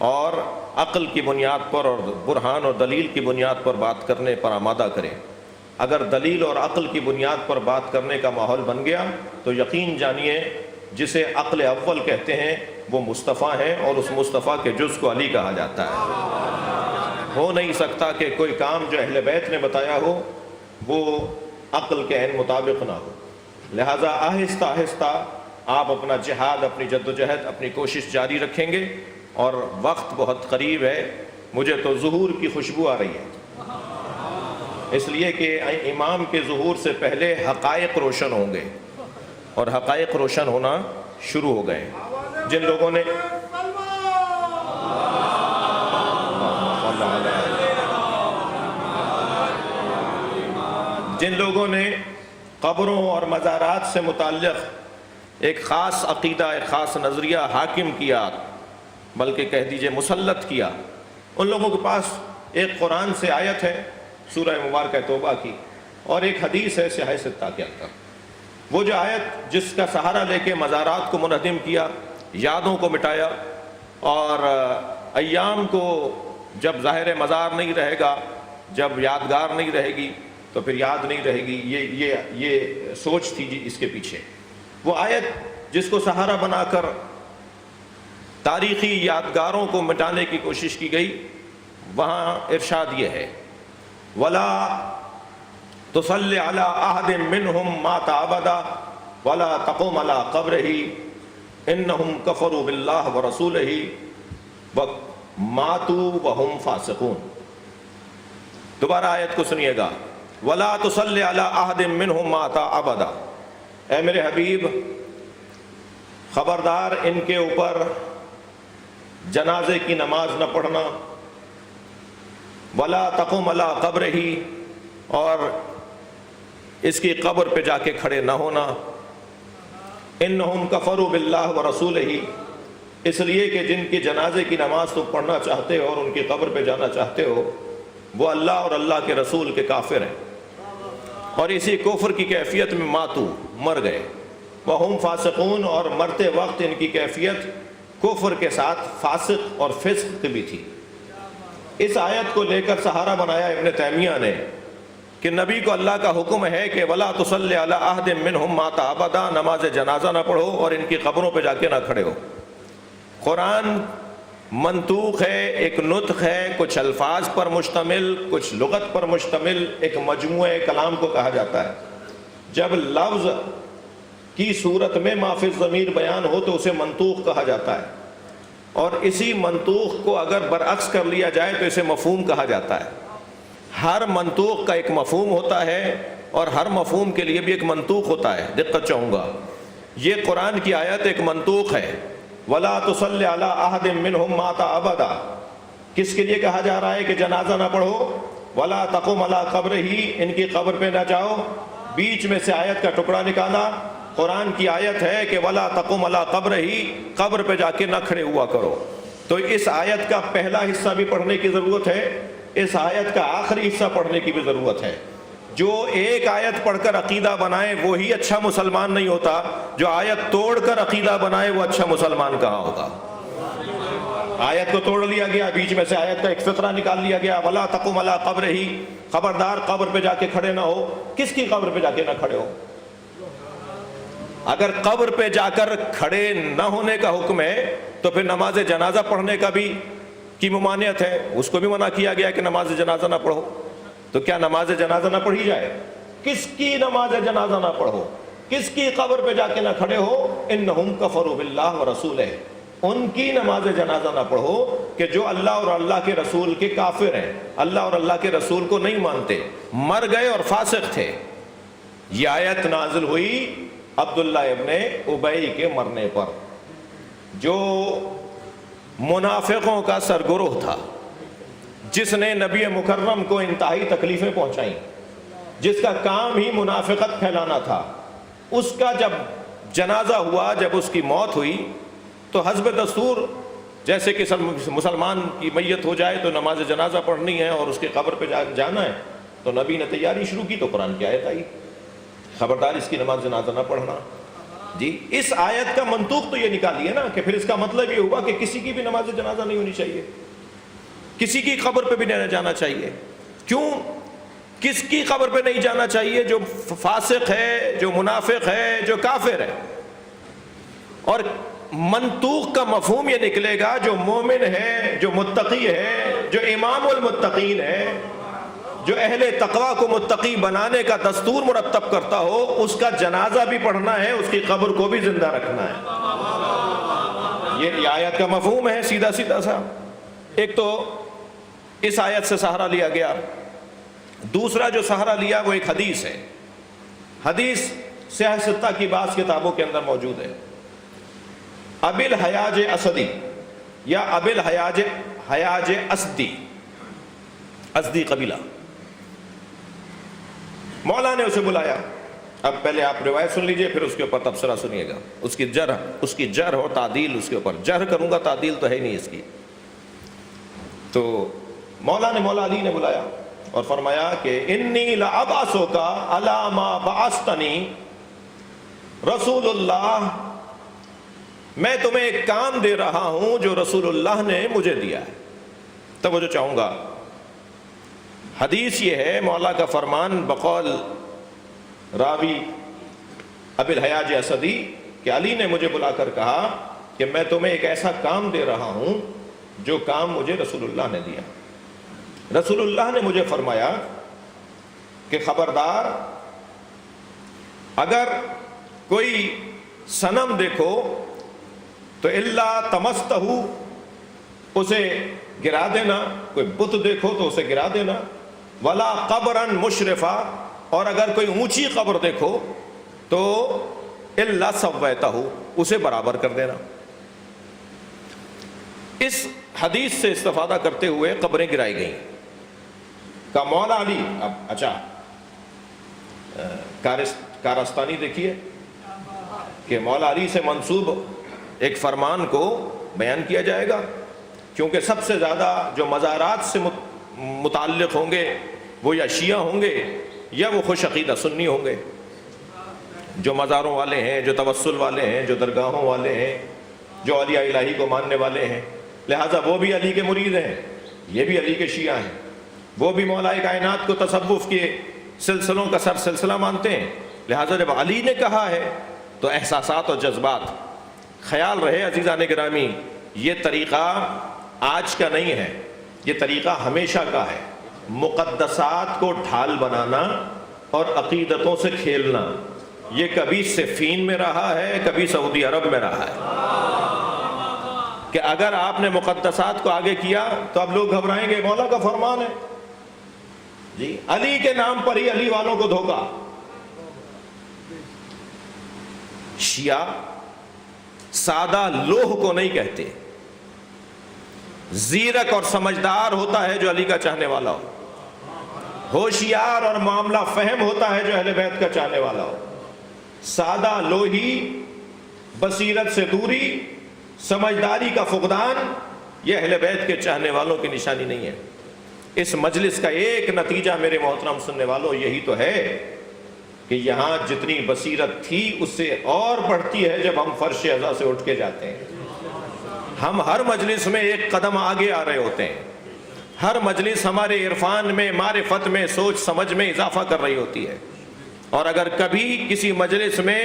اور عقل کی بنیاد پر اور برہان اور دلیل کی بنیاد پر بات کرنے پر آمادہ کرے۔ اگر دلیل اور عقل کی بنیاد پر بات کرنے کا ماحول بن گیا تو یقین جانیے جسے عقل اول کہتے ہیں وہ مصطفیٰ ہیں، اور اس مصطفیٰ کے جز کو علی کہا جاتا ہے۔ ہو نہیں سکتا کہ کوئی کام جو اہل بیت نے بتایا ہو وہ عقل کے عین مطابق نہ ہو۔ لہٰذا آہستہ آہستہ آپ اپنا جہاد، اپنی جد و جہد، اپنی کوشش جاری رکھیں گے، اور وقت بہت قریب ہے۔ مجھے تو ظہور کی خوشبو آ رہی ہے، اس لیے کہ امام کے ظہور سے پہلے حقائق روشن ہوں گے، اور حقائق روشن ہونا شروع ہو گئے۔ جن لوگوں نے قبروں اور مزارات سے متعلق ایک خاص عقیدہ، ایک خاص نظریہ حاکم کیا، بلکہ کہہ دیجئے مسلط کیا، ان لوگوں کے پاس ایک قرآن سے آیت ہے سورہ مبارکہ توبہ کی، اور ایک حدیث ہے سیاہ ستہ کے اندر۔ وہ جو آیت جس کا سہارا لے کے مزارات کو منہدم کیا، یادوں کو مٹایا، اور ایام کو جب ظاہر مزار نہیں رہے گا، جب یادگار نہیں رہے گی تو پھر یاد نہیں رہے گی، یہ سوچ تھی جی اس کے پیچھے۔ وہ آیت جس کو سہارا بنا کر تاریخی یادگاروں کو مٹانے کی کوشش کی گئی، وہاں ارشاد یہ ہے وَلَا تُصَلِّ عَلَىٰ أَحَدٍ مِّنْهُمْ مَاتَ أَبَدًا وَلَا تَقُمْ عَلَىٰ قَبْرِهِ إِنَّهُمْ كَفَرُوا بِاللَّهِ وَرَسُولِهِ وَمَاتُوا وَهُمْ فَاسِقُونَ۔ دوبارہ آیت کو سنیے گا، وَلَا تُصَلِّ عَلَىٰ أَحَدٍ مِّنْهُمْ مَاتَ أَبَدًا۔ اے میرے حبیب، خبردار ان کے اوپر جنازے کی نماز نہ پڑھنا، وَلَا تَقُمْ عَلَىٰ قَبْرِهِ، اور اس کی قبر پہ جا کے کھڑے نہ ہونا، انہم کفروا باللہ ورسولہ، اس لیے کہ جن کی جنازے کی نماز تم پڑھنا چاہتے ہو اور ان کی قبر پہ جانا چاہتے ہو وہ اللہ اور اللہ کے رسول کے کافر ہیں، اور اسی کفر کی کیفیت میں ماتو، مر گئے، وہم فاسقون، اور مرتے وقت ان کی کیفیت کفر کے ساتھ فاسق اور فسق کی بھی تھی۔ اس آیت کو لے کر سہارا بنایا ابن تیمیہ نے کہ نبی کو اللہ کا حکم ہے کہ وَلَا تُصَلِّ عَلَىٰ أَحَدٍ مِّنْهُمْ مَاتَ أَبَدًا، نماز جنازہ نہ پڑھو اور ان کی قبروں پہ جا کے نہ کھڑے ہو۔ قرآن منطوق ہے، ایک نطق ہے، کچھ الفاظ پر مشتمل، کچھ لغت پر مشتمل ایک مجموعہ کلام کو کہا جاتا ہے۔ جب لفظ کی صورت میں ما فی الضمیر بیان ہو تو اسے منطوق کہا جاتا ہے، اور اسی منطوق کو اگر برعکس کر لیا جائے تو اسے مفہوم کہا جاتا ہے۔ ہر منطوق کا ایک مفہوم ہوتا ہے اور ہر مفہوم کے لیے بھی ایک منطوق ہوتا ہے۔ دقت چاہوں گا، یہ قرآن کی آیت ایک منطوق ہے، وَلَا تُصَلِّ عَلَىٰ أَحَدٍ مِّنْهُمْ مَاتَ أَبَدًا، کس کے لیے کہا جا رہا ہے کہ جنازہ نہ پڑھو، وَلَا تَقُمْ عَلَىٰ قَبْرِهِ، ان کی قبر پہ نہ جاؤ۔ بیچ میں سے آیت کا ٹکڑا نکالا، قرآن کی آیت ہے کہ وَلَا تَقُمْ عَلَىٰ قَبْرِهِ، قبر پہ جا کے نہ کھڑے ہوا کرو۔ تو اس آیت کا پہلا حصہ بھی پڑھنے کی ضرورت ہے، اس آیت کا آخری حصہ پڑھنے کی بھی ضرورت ہے۔ جو ایک آیت پڑھ کر عقیدہ بنائے وہی اچھا مسلمان نہیں ہوتا، جو آیت توڑ کر عقیدہ بنائے وہ اچھا مسلمان کہاں ہوگا؟ آیت کو توڑ لیا گیا، بیچ میں سے آیت کا ایک فقرہ نکال لیا گیا، وَلَا تَقُمْ عَلَىٰ قَبْرِهِ، خبردار قبر پہ جا کے کھڑے نہ ہو۔ کس کی قبر پہ جا کے نہ کھڑے ہو؟ اگر قبر پہ جا کر کھڑے نہ ہونے کا حکم ہے تو پھر نماز جنازہ پڑھنے کا بھی کی ممانعت ہے، اس کو بھی منع کیا گیا کہ نماز جنازہ نہ پڑھو۔ تو کیا نماز جنازہ نہ پڑھی جائے؟ کس کی نماز جنازہ نہ پڑھو؟ کس کی قبر پہ جا کے نہ کھڑے ہو؟ انہم کفروا باللہ ورسولہ، ان کی نماز جنازہ نہ پڑھو کہ جو اللہ اور اللہ کے رسول کے کافر ہیں، اللہ اور اللہ کے رسول کو نہیں مانتے، مر گئے اور فاسق تھے۔ یہ آیت نازل ہوئی عبداللہ ابن ابی کے مرنے پر، جو منافقوں کا سرگروہ تھا، جس نے نبی مکرم کو انتہائی تکلیفیں پہنچائیں، جس کا کام ہی منافقت پھیلانا تھا۔ اس کا جب جنازہ ہوا، جب اس کی موت ہوئی، تو حسب دستور جیسے کہ مسلمان کی میت ہو جائے تو نماز جنازہ پڑھنی ہے اور اس کے قبر پہ جانا ہے، تو نبی نے تیاری شروع کی تو قرآن کی آیت آئی، خبردار اس کی نماز جنازہ نہ پڑھنا۔ جی اس آیت کا منطوق تو یہ نکالیے نا کہ پھر اس کا مطلب یہ ہوا کہ کسی کی بھی نماز جنازہ نہیں ہونی چاہیے، کسی کی قبر پہ بھی نہیں جانا چاہیے۔ کیوں؟ کس کی قبر پہ نہیں جانا چاہیے؟ جو فاسق ہے، جو منافق ہے، جو کافر ہے۔ اور منطوق کا مفہوم یہ نکلے گا جو مومن ہے، جو متقی ہے، جو امام المتقین ہے، جو اہل تقوی کو متقی بنانے کا دستور مرتب کرتا ہو، اس کا جنازہ بھی پڑھنا ہے، اس کی قبر کو بھی زندہ رکھنا ہے۔ یہ آیت کا مفہوم ہے سیدھا سیدھا سا۔ ایک تو اس آیت سے سہارا لیا گیا، دوسرا جو سہارا لیا وہ ایک حدیث ہے۔ حدیث سیاہ ستہ کی بعض کتابوں کے اندر موجود ہے۔ ابی الحیاج اسدی یا ابی الحیاج اسدی قبیلہ، مولا نے اسے بلایا۔ اب پہلے آپ روایت سن لیجئے، پھر اس کے اوپر تبصرہ سنیے گا، اس کی جرح اور تعدیل، اس کے اوپر جرح کروں گا، تعدیل تو ہے نہیں اس کی۔ تو مولا علی نے بلایا اور فرمایا کہ انی لابعثک علی ما بعثتنی رسول اللہ، میں تمہیں ایک کام دے رہا ہوں جو رسول اللہ نے مجھے دیا ہے۔ توجہ چاہوں گا، حدیث یہ ہے، مولا کا فرمان بقول راوی ابی الحیاج اسدی کہ علی نے مجھے بلا کر کہا کہ میں تمہیں ایک ایسا کام دے رہا ہوں جو کام مجھے رسول اللہ نے دیا۔ رسول اللہ نے مجھے فرمایا کہ خبردار، اگر کوئی صنم دیکھو تو الا تمستہ، اسے گرا دینا، کوئی بت دیکھو تو اسے گرا دینا، ولا قبرا مشرفا، اور اگر کوئی اونچی قبر دیکھو تو الا سویتہ، اسے برابر کر دینا۔ اس حدیث سے استفادہ کرتے ہوئے قبریں گرائی گئیں۔ کا مولا علی، اب اچھا کارستانی دیکھیے کہ مولا علی سے منسوب ایک فرمان کو بیان کیا جائے گا، کیونکہ سب سے زیادہ جو مزارات سے متعلق ہوں گے وہ یا شیعہ ہوں گے یا وہ خوش عقیدہ سنی ہوں گے، جو مزاروں والے ہیں، جو توسل والے ہیں، جو درگاہوں والے ہیں، جو اولیاء الہی کو ماننے والے ہیں، لہٰذا وہ بھی علی کے مرید ہیں، یہ بھی علی کے شیعہ ہیں، وہ بھی مولا کائنات کو تصوف کے سلسلوں کا سر سلسلہ مانتے ہیں۔ لہٰذا جب علی نے کہا ہے تو احساسات اور جذبات، خیال رہے عزیزان گرامی، یہ طریقہ آج کا نہیں ہے، یہ طریقہ ہمیشہ کا ہے۔ مقدسات کو ڈھال بنانا اور عقیدتوں سے کھیلنا، یہ کبھی صفین میں رہا ہے، کبھی سعودی عرب میں رہا ہے، کہ اگر آپ نے مقدسات کو آگے کیا تو اب لوگ گھبرائیں گے، مولا کا فرمان ہے جی، علی کے نام پر ہی علی والوں کو دھوکا۔ شیعہ سادہ لوہ کو نہیں کہتے، زیرک اور سمجھدار ہوتا ہے جو علی کا چاہنے والا ہو، ہوشیار اور معاملہ فہم ہوتا ہے جو اہل بیت کا چاہنے والا ہو۔ سادہ لوہی، بصیرت سے دوری، سمجھداری کا فقدان، یہ اہل بیت کے چاہنے والوں کی نشانی نہیں ہے۔ اس مجلس کا ایک نتیجہ میرے محترم سننے والوں یہی تو ہے کہ یہاں جتنی بصیرت تھی اس سے اور بڑھتی ہے جب ہم فرش اعضاء سے اٹھ کے جاتے ہیں۔ ہم ہر مجلس میں ایک قدم آگے آ رہے ہوتے ہیں، ہر مجلس ہمارے عرفان میں، معرفت میں، سوچ سمجھ میں اضافہ کر رہی ہوتی ہے۔ اور اگر کبھی کسی مجلس میں،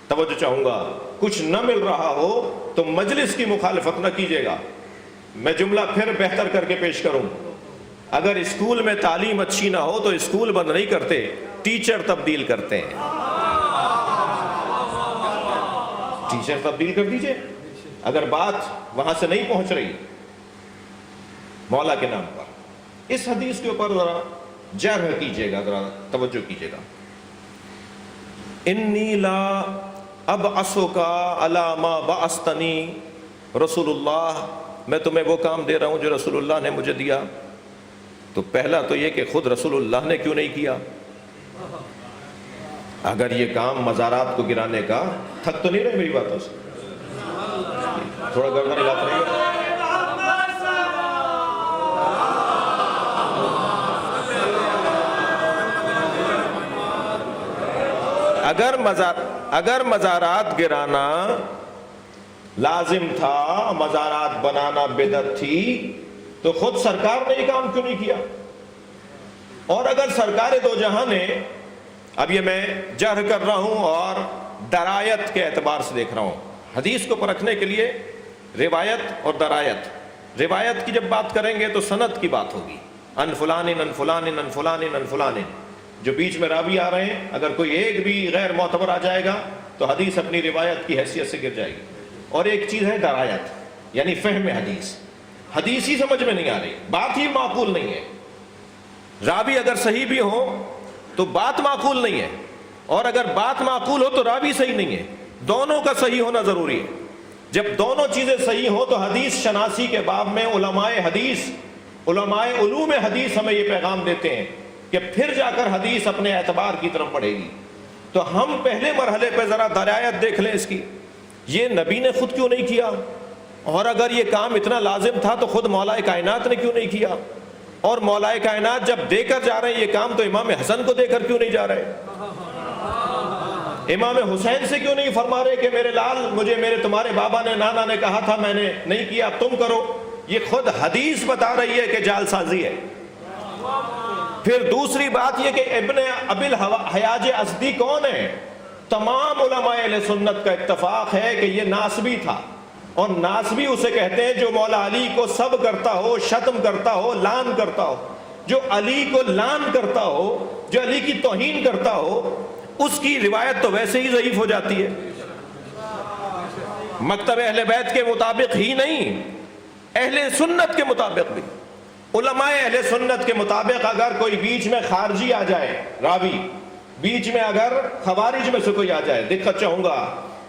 توجہ چاہوں گا، کچھ نہ مل رہا ہو تو مجلس کی مخالفت نہ کیجیے گا۔ میں جملہ پھر بہتر کر کے پیش کروں، اگر اسکول میں تعلیم اچھی نہ ہو تو اسکول بند نہیں کرتے، ٹیچر تبدیل کرتے ہیں۔ ٹیچر تبدیل کر دیجئے اگر بات وہاں سے نہیں پہنچ رہی مولا کے نام پر۔ اس حدیث کے اوپر ذرا جرح کیجئے گا، ذرا توجہ کیجئے گا۔ انی لا ابعثک علی ما بعثتنی رسول اللہ، میں تمہیں وہ کام دے رہا ہوں جو رسول اللہ نے مجھے دیا۔ تو پہلا تو یہ کہ خود رسول اللہ نے کیوں نہیں کیا؟ اگر یہ کام مزارات کو گرانے کا، تھک تو نہیں رہے میری باتوں سے؟ تھوڑا گردن ہلاتے رہیے۔ اگر مزارات گرانا لازم تھا، مزارات بنانا بدعت تھی، تو خود سرکار نے یہ کام کیوں نہیں کیا؟ اور اگر سرکار دو جہاں نے، اب یہ میں جرح کر رہا ہوں اور درایت کے اعتبار سے دیکھ رہا ہوں، حدیث کو پرکھنے کے لیے روایت اور درایت۔ روایت کی جب بات کریں گے تو سند کی بات ہوگی، ان فلان ان فلان ان فلان ان فلان، جو بیچ میں راوی آ رہے ہیں اگر کوئی ایک بھی غیر معتبر آ جائے گا تو حدیث اپنی روایت کی حیثیت سے گر جائے گی۔ اور ایک چیز ہے درایت، یعنی فہم حدیث، حدیث ہی سمجھ میں نہیں آ رہی، بات ہی معقول نہیں ہے۔ راوی اگر صحیح بھی ہو تو بات معقول نہیں ہے، اور اگر بات معقول ہو تو راوی صحیح نہیں ہے۔ دونوں کا صحیح ہونا ضروری ہے۔ جب دونوں چیزیں صحیح ہوں تو حدیث شناسی کے باب میں علماء حدیث، علماء علوم حدیث ہمیں یہ پیغام دیتے ہیں کہ پھر جا کر حدیث اپنے اعتبار کی طرف پڑھے گی۔ تو ہم پہلے مرحلے پہ ذرا درایت دیکھ لیں اس کی، یہ نبی نے خود کیوں نہیں کیا؟ اور اگر یہ کام اتنا لازم تھا تو خود مولا کائنات نے کیوں نہیں کیا؟ اور مولا کائنات جب دے کر جا رہے ہیں یہ کام تو امام حسن کو دے کر کیوں نہیں جا رہے؟ امام حسین سے کیوں نہیں فرما رہے کہ میرے لال، مجھے میرے تمہارے بابا نے، نانا نے کہا تھا، میں نے نہیں کیا، تم کرو؟ یہ خود حدیث بتا رہی ہے کہ جعل سازی ہے۔ پھر دوسری بات یہ کہ ابن ابی الحیاج ازدی کون ہے؟ تمام علماء اہل سنت کا اتفاق ہے کہ یہ ناسبی تھا، اور ناسبی اسے کہتے ہیں جو مولا علی کو سب کرتا ہو، شتم کرتا ہو، لان کرتا ہو۔ جو علی کو لان کرتا ہو، جو علی کی توہین کرتا ہو، اس کی روایت تو ویسے ہی ضعیف ہو جاتی ہے۔ مکتب اہل بیت کے مطابق ہی نہیں، اہل سنت کے مطابق بھی، علماء اہل سنت کے مطابق اگر کوئی بیچ میں خارجی آ جائے، راوی بیچ میں اگر خوارج میں سے کوئی آ جائے، دقت چاہوں گا،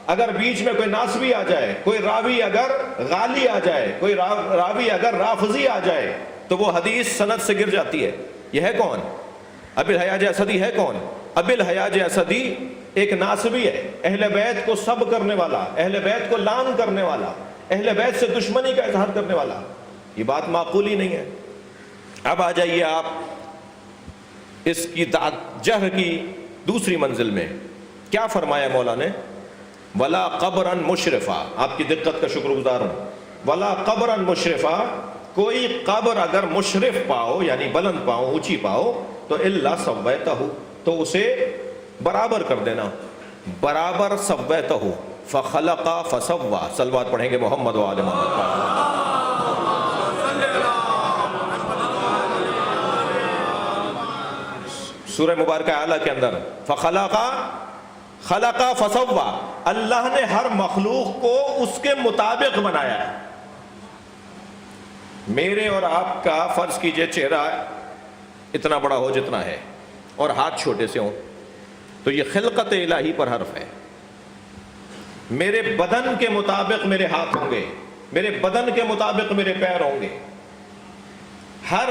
اگر بیچ میں کوئی ناسبی آ جائے، کوئی راوی اگر غالی آ جائے، کوئی راوی اگر رافضی آ جائے، تو وہ حدیث سند سے گر جاتی ہے۔ یہ ہے کون؟ ابی الحیاج اسدی ہے کون؟ ابی الحیاج اسدی ایک ناسبی ہے، اہل بیت کو سب کرنے والا، اہل بیت کو لعن کرنے والا، اہل بیت سے دشمنی کا اظہار کرنے والا۔ یہ بات معقول ہی نہیں ہے۔ اب آ جائیے آپ اس کی جرح کی دوسری منزل میں، کیا فرمایا مولا نے؟ ولا قبرا مشرفا، آپ کی دقت کا شکر گزار ہوں، ولا قبرا مشرفا، کوئی قبر اگر مشرف پاؤ یعنی بلند پاؤ، اونچی پاؤ، تو الا سویتہ، تو اسے برابر کر دینا، برابر سویتہ، فخلق فسوا، صلوات پڑھیں گے محمد و آل محمد۔ سورہ مبارکہ اعلیٰ کے اندر خلق فسوا، اللہ نے ہر مخلوق کو اس کے مطابق بنایا ہے۔ میرے اور آپ کا فرض کیجئے چہرہ اتنا بڑا ہو جتنا ہے اور ہاتھ چھوٹے سے ہوں، تو یہ خلقت الہی پر حرف ہے۔ میرے بدن کے مطابق میرے ہاتھ ہوں گے، میرے بدن کے مطابق میرے پیر ہوں گے۔ ہر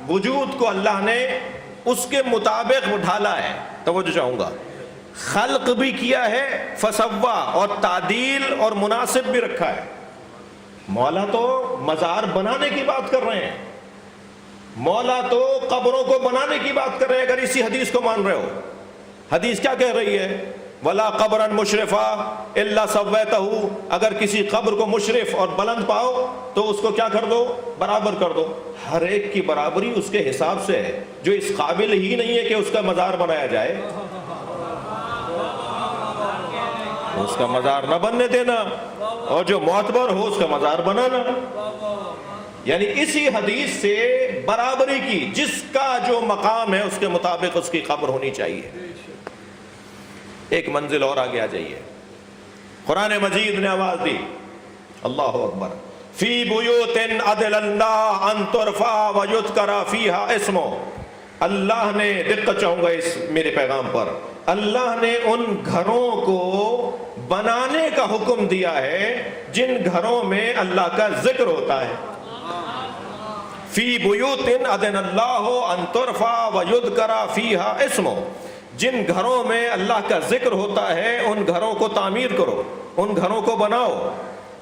وجود کو اللہ نے اس کے مطابق ڈھالا ہے۔ توجہ چاہوں گا، خلق بھی کیا ہے، فسوا، اور تعدیل اور مناسب بھی رکھا ہے۔ مولا تو مزار بنانے کی بات کر رہے ہیں، مولا تو قبروں کو بنانے کی بات کر رہے ہیں اگر اسی حدیث کو مان رہے ہو۔ حدیث کیا کہہ رہی ہے؟ وَلَا قَبْرًا مُشْرِفًا إِلَّا سَوَّيْتَهُ، اگر کسی قبر کو مشرف اور بلند پاؤ تو اس کو کیا کر دو؟ برابر کر دو۔ ہر ایک کی برابری اس کے حساب سے ہے، جو اس قابل ہی نہیں ہے کہ اس کا مزار بنایا جائے اس کا مزار نہ بننے دینا، اور جو معتبر ہو اس کا مزار بنانا۔ یعنی اسی حدیث سے برابری کی، جس کا جو مقام ہے اس کے مطابق اس کی قبر ہونی چاہیے۔ ایک منزل اور آگے آ جائیے، قرآن مجید نے آواز دی، اللہ اکبر، فی بیوت اذن اللہ ان ترفع ویذکر فیہا اسمہ۔ اللہ نے، دقت چاہوں گا اس میرے پیغام پر، اللہ نے ان گھروں کو بنانے کا حکم دیا ہے جن گھروں میں اللہ کا ذکر ہوتا ہے۔ فی بیوت اذن اللہ ان ترفع ویذکر فیہا اسمہ، جن گھروں میں اللہ کا ذکر ہوتا ہے ان گھروں کو تعمیر کرو، ان گھروں کو بناؤ۔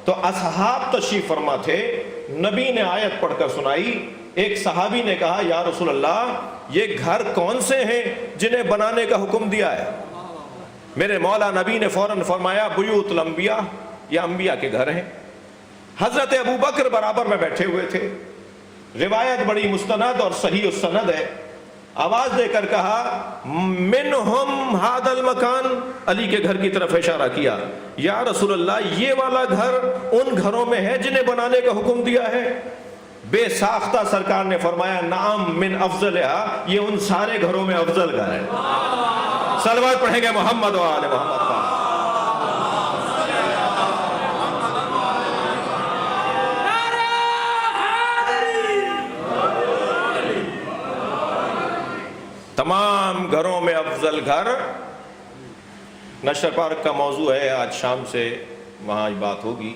تو اصحاب تشریف فرما تھے، نبی نے آیت پڑھ کر سنائی۔ ایک صحابی نے کہا یا رسول اللہ یہ گھر کون سے ہیں جنہیں بنانے کا حکم دیا ہے؟ میرے مولا نبی نے فوراً فرمایا بیوت الانبیاء، یہ انبیاء کے گھر ہیں۔ حضرت ابو بکر برابر میں بیٹھے ہوئے تھے، روایت بڑی مستند اور صحیح السند ہے، آواز دے کر کہا منہم ھذا المکان، علی کے گھر کی طرف اشارہ کیا، یا رسول اللہ یہ والا گھر ان گھروں میں ہے جنہیں بنانے کا حکم دیا ہے؟ بے ساختہ سرکار نے فرمایا نعم من افضلها، یہ ان سارے گھروں میں افضل گھر ہے۔ صلوات پڑھیں گے محمد و آل محمد کا۔ تمام گھروں میں افضل گھر نشر پارک کا موضوع ہے، آج شام سے وہاں بات ہوگی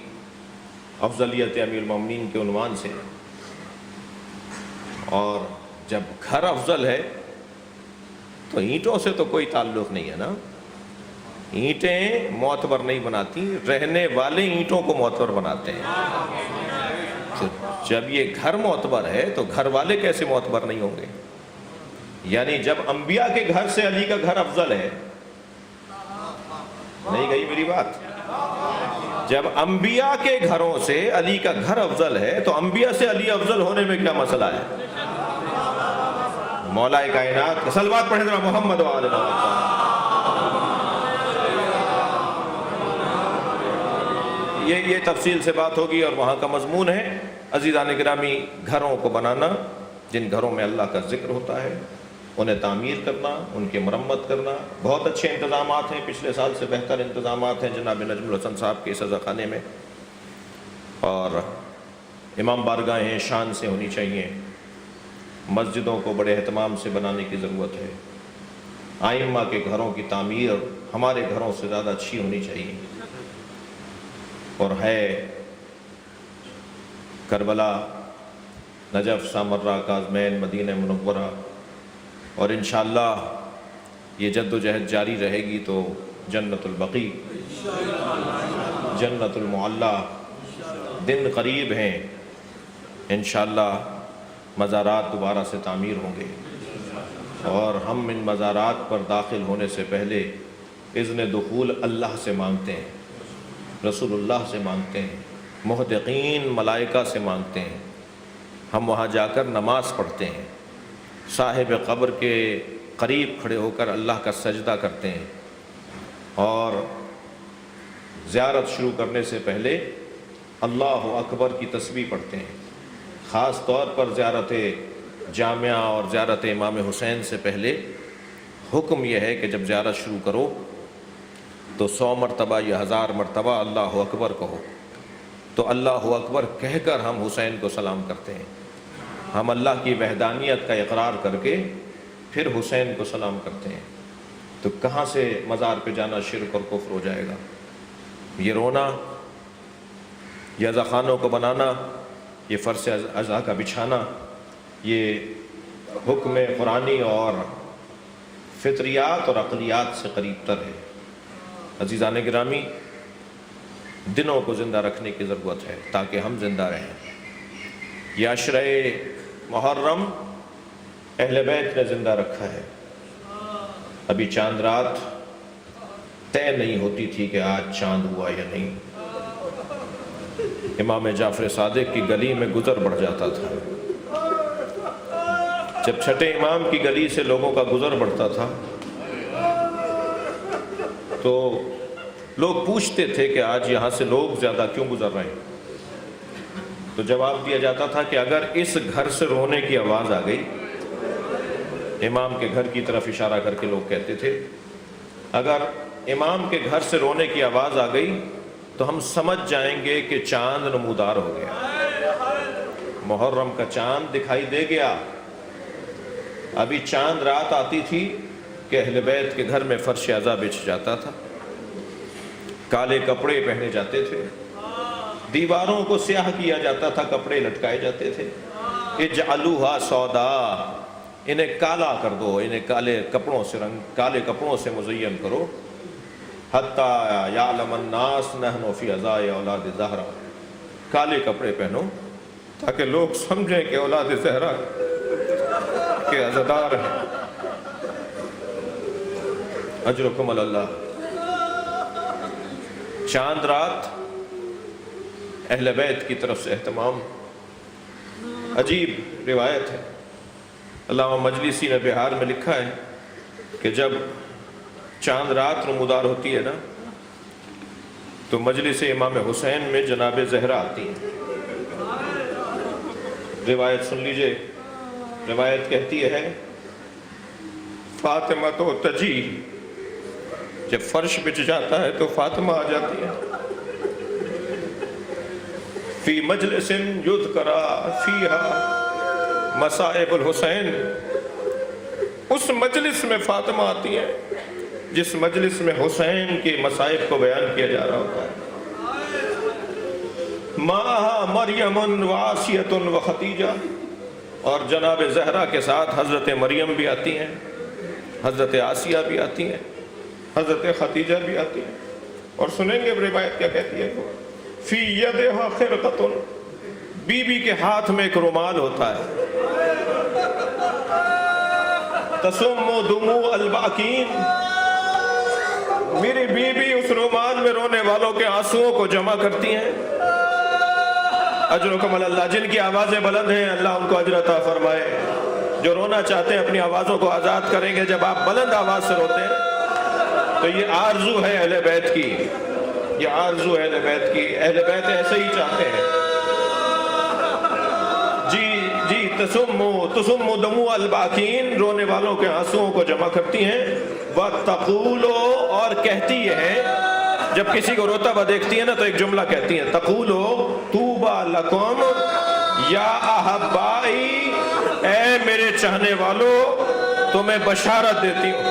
افضلیت امیر المومنین کے عنوان سے۔ اور جب گھر افضل ہے تو اینٹوں سے تو کوئی تعلق نہیں ہے نا، اینٹیں معتبر نہیں بناتی، رہنے والے اینٹوں کو معتبر بناتے ہیں۔ تو جب یہ گھر معتبر ہے تو گھر والے کیسے معتبر نہیں ہوں گے؟ یعنی جب انبیاء کے گھر سے علی کا گھر افضل ہے، نہیں گئی میری بات؟ جب انبیاء کے گھروں سے علی کا گھر افضل ہے تو انبیاء سے علی افضل ہونے میں کیا مسئلہ ہے؟ مولا کائنات، صلوات پڑھیں ذرا محمد و آل محمد۔ یہ تفصیل سے بات ہوگی اور وہاں کا مضمون ہے عزیزان گرامی، گھروں کو بنانا، جن گھروں میں اللہ کا ذکر ہوتا ہے انہیں تعمیر کرنا، ان کی مرمت کرنا۔ بہت اچھے انتظامات ہیں، پچھلے سال سے بہتر انتظامات ہیں جناب نجم الحسن صاحب کے سزا خانے میں، اور امام بارگاہیں شان سے ہونی چاہیے۔ مسجدوں کو بڑے اہتمام سے بنانے کی ضرورت ہے۔ ائمہ کے گھروں کی تعمیر ہمارے گھروں سے زیادہ اچھی ہونی چاہیے، اور ہے کربلا، نجف، سامرہ، کاظمین، مدینہ منورہ، اور انشاءاللہ یہ جد و جہد جاری رہے گی تو جنت البقیع، جنت المعلی دن قریب ہیں، انشاءاللہ مزارات دوبارہ سے تعمیر ہوں گے، اور ہم ان مزارات پر داخل ہونے سے پہلے اذن دخول اللہ سے مانگتے ہیں، رسول اللہ سے مانگتے ہیں، محدقین ملائکہ سے مانگتے ہیں۔ ہم وہاں جا کر نماز پڑھتے ہیں، صاحب قبر کے قریب کھڑے ہو کر اللہ کا سجدہ کرتے ہیں، اور زیارت شروع کرنے سے پہلے اللہ اکبر کی تسبیح پڑھتے ہیں۔ خاص طور پر زیارت جامعہ اور زیارت امام حسین سے پہلے حکم یہ ہے کہ جب زیارت شروع کرو تو 100 مرتبہ یا 1000 مرتبہ اللہ اکبر کہو۔ تو اللہ اکبر کہہ کر ہم حسین کو سلام کرتے ہیں، ہم اللہ کی وحدانیت کا اقرار کر کے پھر حسین کو سلام کرتے ہیں۔ تو کہاں سے مزار پہ جانا شرک اور کفر ہو جائے گا؟ یہ رونا، یہ عزاخانوں کو بنانا، یہ فرش عزا کا بچھانا، یہ حکم قرآنی اور فطریات اور عقلیات سے قریب تر ہے۔ عزیزان گرامی، دنوں کو زندہ رکھنے کی ضرورت ہے تاکہ ہم زندہ رہیں۔ یہ عشرہ محرم اہل بیت نے زندہ رکھا ہے۔ ابھی چاند رات طے نہیں ہوتی تھی کہ آج چاند ہوا یا نہیں۔ امام جعفر صادق کی گلی میں گزر بڑھ جاتا تھا۔ جب چھٹے امام کی گلی سے لوگوں کا گزر بڑھتا تھا تو لوگ پوچھتے تھے کہ آج یہاں سے لوگ زیادہ کیوں گزر رہے ہیں؟ تو جواب دیا جاتا تھا کہ اگر اس گھر سے رونے کی آواز آ گئی، امام کے گھر کی طرف اشارہ کر کے لوگ کہتے تھے، اگر امام کے گھر سے رونے کی آواز آ گئی تو ہم سمجھ جائیں گے کہ چاند نمودار ہو گیا، محرم کا چاند دکھائی دے گیا۔ ابھی چاند رات آتی تھی کہ اہل بیت کے گھر میں فرش عزا بچھ جاتا تھا، کالے کپڑے پہنے جاتے تھے، دیواروں کو سیاہ کیا جاتا تھا، کپڑے لٹکائے جاتے تھے۔ اجعلوہا سودا، انہیں کالا کر دو، انہیں کالے کپڑوں سے مزین کرو۔ حتی یعلم الناس نحن فی عزاء اولاد زہرا، کالے کپڑے پہنو تاکہ لوگ سمجھیں کہ اولاد زہرا کے عزادار ہیں۔ اجرکم اللہ۔ چاند رات اہل بیت کی طرف سے اہتمام، عجیب روایت ہے۔ علامہ مجلسی نے بہار میں لکھا ہے کہ جب چاند رات نمودار ہوتی ہے نا تو مجلس امام حسین میں جناب زہرا آتی ہے۔ روایت سن لیجئے، روایت کہتی ہے فاطمہ تو تجی، جب فرش بچھ جاتا ہے تو فاطمہ آ جاتی ہے۔ فی مجلس یذکر فیہا مصائب الحسین، اس مجلس میں فاطمہ آتی ہے جس مجلس میں حسین کے مصائب کو بیان کیا جا رہا ہوتا ہے۔ معہا مریم و آسیۃ و خدیجہ، اور جناب زہرا کے ساتھ حضرت مریم بھی آتی ہیں، حضرت آسیہ بھی آتی ہیں، حضرت خدیجہ بھی آتی ہیں۔ اور سنیں گے روایت کیا کہتی ہے، فی یدہا خرقۃ، بی بی کے ہاتھ میں ایک رومال ہوتا ہے، تسم دموع الباکین، میری بی بی اس رومال میں رونے والوں کے آنسوؤں کو جمع کرتی ہیں۔ اجرکم اللہ، جن کی آوازیں بلند ہیں اللہ ان کو اجر عطا فرمائے۔ جو رونا چاہتے ہیں اپنی آوازوں کو آزاد کریں گے جب آپ بلند آواز سے روتے ہیں۔ تو یہ آرزو ہے اہل بیت کی، یہ آرزو ہے اہل بیت کی، اہل بیت ایسے ہی چاہتے ہیں۔ جی تسم دموع الباکین، رونے والوں کے آنسوؤں کو جمع کرتی ہیں۔ وَتَقُولُ، اور کہتی ہے، جب کسی کو روتا ہوا دیکھتی ہے نا تو ایک جملہ کہتی ہیں، تَقُولُ طُوبَى لَكُمْ یا احبائی، اے میرے چاہنے والوں تمہیں بشارت دیتی ہوں،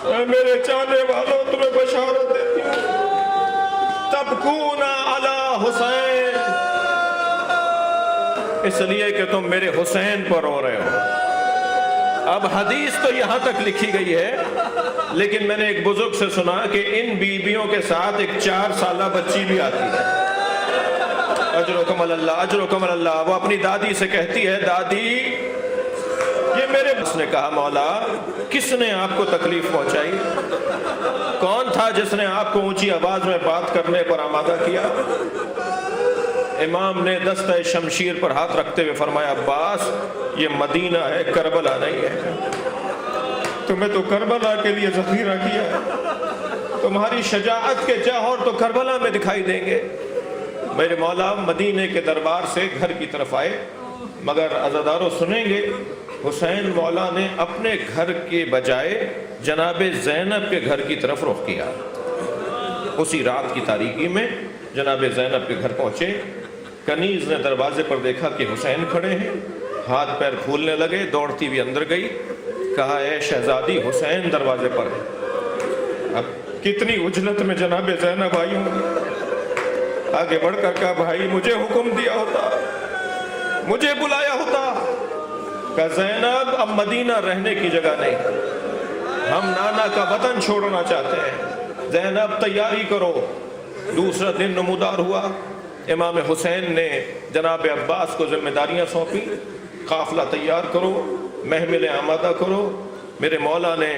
اے میرے چاہنے والوں تمہیں بشارت دیتی ہوں، تبکون علی حسین، اس لیے کہ تم میرے حسین پر رو رہے ہو۔ اب حدیث تو یہاں تک لکھی گئی ہے، لیکن میں نے ایک بزرگ سے سنا کہ ان بیویوں کے ساتھ ایک 4 سالہ بچی بھی آتی ہے۔ اجرکم اللہ، اجرکم اللہ۔ وہ اپنی دادی سے کہتی ہے، دادی یہ میرے بس نے کہا، مولا کس نے آپ کو تکلیف پہنچائی؟ کون تھا جس نے آپ کو اونچی آواز میں بات کرنے پر آمادہ کیا؟ امام نے دستہ شمشیر پر ہاتھ رکھتے ہوئے فرمایا، عباس یہ مدینہ ہے، کربلا نہیں ہے، تمہیں تو کربلا کے لیے ذخیرہ کیا ہے، تمہاری شجاعت کے جوہر تو کربلا میں دکھائی دیں گے۔ میرے مولا مدینے کے دربار سے گھر کی طرف آئے، مگر عزاداروں سنیں گے، حسین مولا نے اپنے گھر کے بجائے جناب زینب کے گھر کی طرف رخ کیا۔ اسی رات کی تاریکی میں جناب زینب کے گھر پہنچے، کنیز نے دروازے پر دیکھا کہ حسین کھڑے ہیں، ہاتھ پیر پھولنے لگے، دوڑتی ہوئی اندر گئی، کہا اے شہزادی حسین دروازے پر ہے۔ اب کتنی اجلت میں جناب زینب آئی ہوں، آگے بڑھ کر کہا بھائی مجھے حکم دیا ہوتا، مجھے بلایا ہوتا۔ کہا زینب اب مدینہ رہنے کی جگہ نہیں، ہم نانا کا وطن چھوڑنا چاہتے ہیں، زینب تیاری کرو۔ دوسرا دن نمودار ہوا، امام حسین نے جناب عباس کو ذمہ داریاں سونپی، قافلہ تیار کرو، محمل آمادہ کرو۔ میرے مولا نے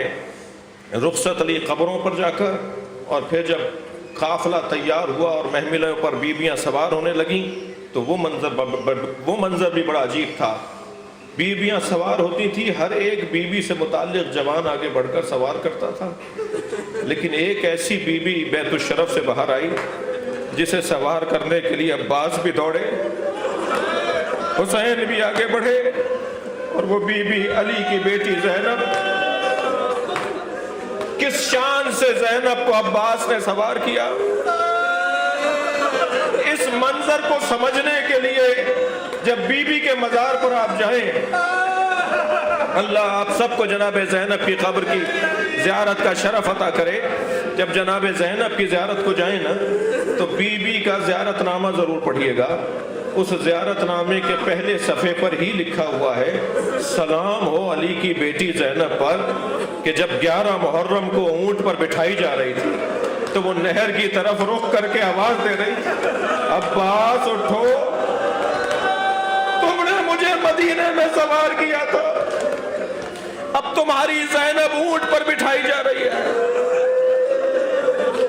رخصت لی قبروں پر جا کر، اور پھر جب قافلہ تیار ہوا اور محملوں پر بیویاں سوار ہونے لگیں تو وہ منظر بھی بڑا عجیب تھا۔ بیویاں سوار ہوتی تھی، ہر ایک بیوی سے متعلق جوان آگے بڑھ کر سوار کرتا تھا، لیکن ایک ایسی بیوی بیت الشرف سے باہر آئی جسے سوار کرنے کے لیے عباس بھی دوڑے، حسین بھی آگے بڑھے، اور وہ بیوی علی کی بیٹی زینب، کس شان سے زینب کو عباس نے سوار کیا۔ اس منظر کو سمجھنے کے لیے جب بیوی کے مزار پر آپ جائیں، اللہ آپ سب کو جناب زینب کی قبر کی زیارت کا شرف عطا کرے۔ جب جناب زینب کی زیارت کو جائیں نا تو بیوی کا زیارت نامہ ضرور پڑھیے گا۔ اس زیارت نامے کے پہلے صفحے پر ہی لکھا ہوا ہے، سلام ہو علی کی بیٹی زینب پر، کہ جب 11 محرم کو اونٹ پر بٹھائی جا رہی تھی تو وہ نہر کی طرف رخ کر کے آواز دے رہی، عباس اٹھو، تم نے مجھے مدینے میں سوار کیا تھا، اب تمہاری زینب اونٹ پر بٹھائی جا رہی ہے۔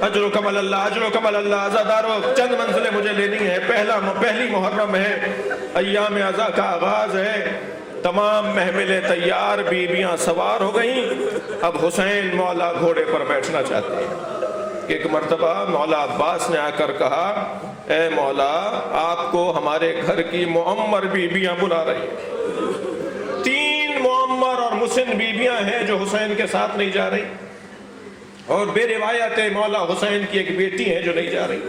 اجرکم اللہ، اجرکم اللہ، عزادارو چند منزلیں مجھے لینی ہے۔ پہلی محرم ہے، ایام عزا کا آغاز ہے، تمام محملیں تیار، بیویاں سوار ہو گئیں۔ اب حسین مولا گھوڑے پر بیٹھنا چاہتے ہیں۔ ایک مرتبہ مولا عباس نے آ کر کہا، اے مولا آپ کو ہمارے گھر کی معمر بیویاں بلا رہی ہیں۔ 3 معمر اور مسن بیویاں ہیں جو حسین کے ساتھ نہیں جا رہی، اور بے روایت مولا حسین کی ایک بیٹی ہے جو نہیں جا رہی،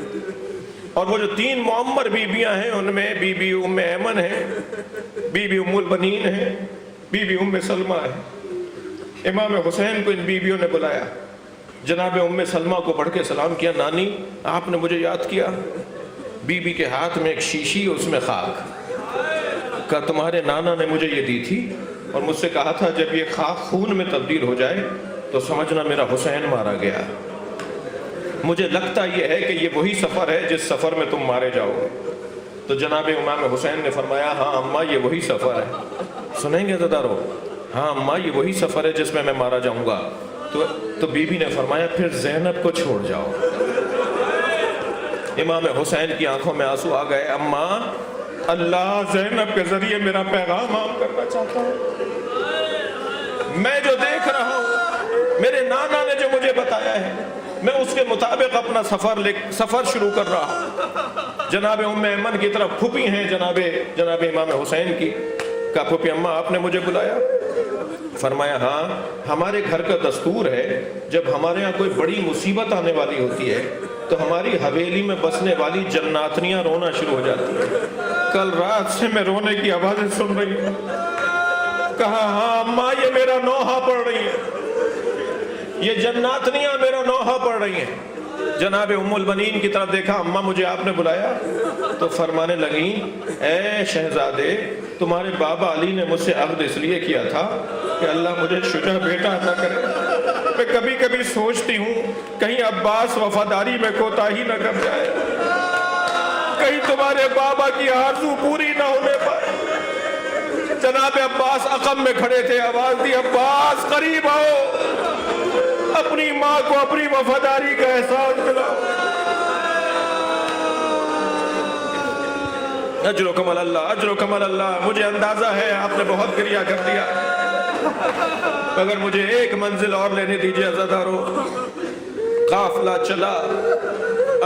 اور وہ جو 3 معمر بیویاں ہیں ان میں بی بی ام ایمن ہے، بی بی ام البنین ہے، بی بی ام سلمہ ہے۔ امام حسین کو ان بیویوں نے بلایا، جناب ام سلمہ کو بڑھ کے سلام کیا، نانی آپ نے مجھے یاد کیا؟ بی بی کے ہاتھ میں ایک شیشی، اس میں خاک، کہ تمہارے نانا نے مجھے یہ دی تھی اور مجھ سے کہا تھا جب یہ خاک خون میں تبدیل ہو جائے تو سمجھنا میرا حسین مارا گیا۔ مجھے لگتا یہ ہے کہ یہ وہی سفر ہے جس سفر میں تم مارے جاؤ گے۔ تو جناب امام حسین نے فرمایا، ہاں اماں یہ وہی سفر ہے۔ سنیں گے عزادارو؟ ہاں اماں یہ وہی سفر ہے جس میں میں مارا جاؤں گا۔ تو بی بی نے فرمایا پھر زینب کو چھوڑ جاؤ۔ امام حسین کی آنکھوں میں آنسو آ گئے، اماں اللہ زینب کے ذریعے میرا پیغام عام کرنا چاہتا ہوں۔ میں جو دیکھ رہا ہوں، میرے نانا نے جو مجھے بتایا ہے، میں اس کے مطابق اپنا سفر شروع کر رہا ہوں۔ جناب ام ایمن کی طرف پھوپھی ہیں جناب امام حسین کی، کہا پھوپھی اماں آپ نے مجھے بلایا؟ فرمایا ہاں، ہمارے گھر کا دستور ہے جب ہمارے ہاں کوئی بڑی مصیبت آنے والی ہوتی ہے تو ہماری حویلی میں بسنے والی جناتنیاں رونا شروع ہو جاتی ہیں۔ کل رات سے میں رونے کی آوازیں سن رہی ہوں۔ کہا ہاں اماں یہ میرا نوحہ پڑھ رہی ہے، یہ جناتنیاں میرا نوحہ پڑھ رہی ہیں۔ جناب ام البنین کی طرف دیکھا، اماں مجھے آپ نے بلایا؟ تو فرمانے لگیں، اے شہزادے تمہارے بابا علی نے مجھ سے عقد اس لیے کیا تھا کہ اللہ مجھے شجاع بیٹا عطا کرے۔ میں کبھی کبھی سوچتی ہوں کہیں عباس وفاداری میں کوتاہی نہ کر جائے، کہیں تمہارے بابا کی آرزو پوری نہ ہونے پائے۔ جناب عباس عقب میں کھڑے تھے، آواز دی عباس قریب آؤ، اپنی ماں کو اپنی وفاداری کا احساس دلاؤ۔ اجرکم اللہ، اجرکم اللہ۔ مجھے اندازہ ہے آپ نے بہت گریہ کر دیا، مگر مجھے ایک منزل اور لینے دیجئے عزادارو۔ قافلہ چلا،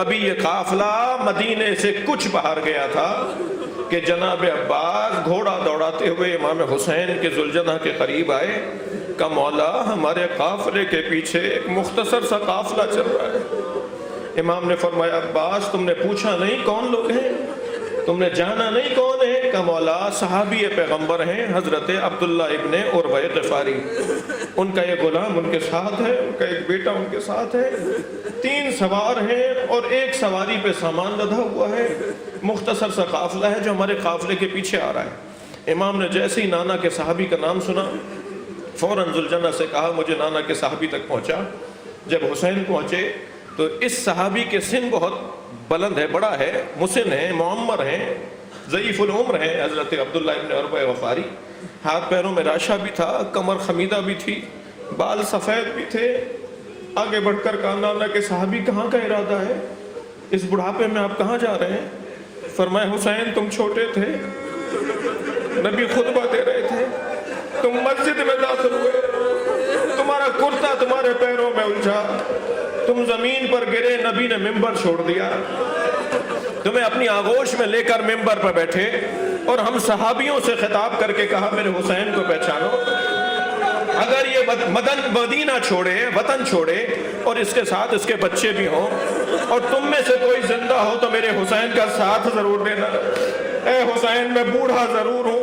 ابھی یہ قافلہ مدینے سے کچھ باہر گیا تھا کہ جناب عباس گھوڑا دوڑاتے ہوئے امام حسین کے ذوالجناح کے قریب آئے، کہ مولا ہمارے قافلے کے پیچھے ایک مختصر سا قافلہ چل رہا ہے۔ امام نے فرمایا عباس تم نے پوچھا نہیں کون لوگ ہیں، تم نے جانا نہیں کون ہے؟ کہ مولا صحابی پیغمبر ہیں حضرت عبداللہ ابن عروہ غفاری، ان کا ایک غلام ان کے ساتھ ہے، ان کا ایک بیٹا ان کے ساتھ ہے، 3 سوار ہیں اور ایک سواری پہ سامان لدھا ہوا ہے، مختصر سا قافلہ ہے جو ہمارے قافلے کے پیچھے آ رہا ہے۔ امام نے جیسے ہی نانا کے صحابی کا نام سنا، فوراً ذوالجناح سے کہا مجھے نانا کے صحابی تک پہنچا۔ جب حسین پہنچے تو اس صحابی کے سن بہت بلند ہے، بڑا ہے، مسن ہے، معمر ہیں، ضعیف العمر ہیں، حضرت عبداللہ ابن عربہ غفاری. ہاتھ پیروں میں راشا بھی تھا، کمر خمیدہ بھی تھی، بال سفید بھی تھے. آگے بڑھ کر کہا کہ صحابی کہاں کا ارادہ ہے، اس بڑھاپے میں آپ کہاں جا رہے ہیں؟ فرمائے حسین تم چھوٹے تھے، نبی خطبہ دے رہے تھے، تم مسجد میں داخل ہوئے، تمہارا کرتا تمہارے پیروں میں الجھا، تم زمین پر گرے، نبی نے ممبر چھوڑ دیا، تمہیں اپنی آغوش میں لے کر ممبر پر بیٹھے اور ہم صحابیوں سے خطاب کر کے کہا میرے حسین کو پہچانو. اگر یہ مدینہ چھوڑے، وطن چھوڑے اور اس کے ساتھ اس کے بچے بھی ہوں اور تم میں سے کوئی زندہ ہو تو میرے حسین کا ساتھ ضرور دینا. اے حسین میں بوڑھا ضرور ہوں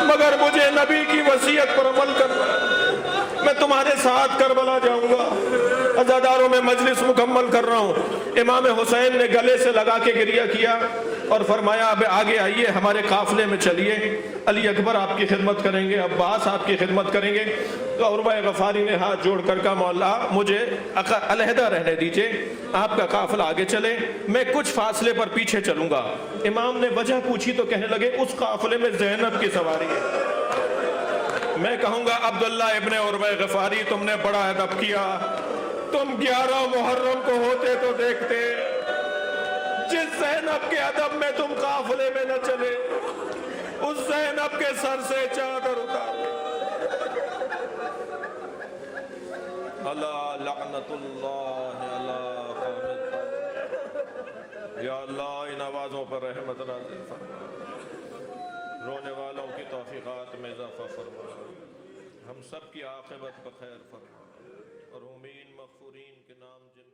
مگر مجھے نبی کی وصیت پر عمل کرنا، میں تمہارے ساتھ کربلا جاؤں گا. عزاداروں میں مجلس مکمل کر رہا ہوں. امام حسین نے گلے سے لگا کے گریہ کیا اور فرمایا اب آگے آئیے، ہمارے قافلے میں چلیے، علی اکبر آپ کی خدمت کریں گے، عباس آپ کی خدمت کریں گے. تو عربہ غفاری نے ہاتھ جوڑ کر کہا مولا مجھے علیحدہ رہنے دیجئے، آپ کا قافلہ آگے چلے، میں کچھ فاصلے پر پیچھے چلوں گا. امام نے وجہ پوچھی تو کہنے لگے اس قافلے میں زینب کی سواری ہے. میں کہوں گا عبداللہ ابن عربہ غفاری تم نے بڑا ادب کیا، تم 11 محرم کو ہوتے تو دیکھتے، جس زینب کے ادب میں تم قافلے میں نہ چلے اس زینب کے سر سے چادر اتار. اللہ لعنت اللہ اللہ یا اللہ ان آوازوں پر رحمت نازل فرما، رونے والوں کی توفیقات میں اضافہ فرما، ہم سب کی عاقبت بخیر فرما، اور امین مغفورین کے نام جن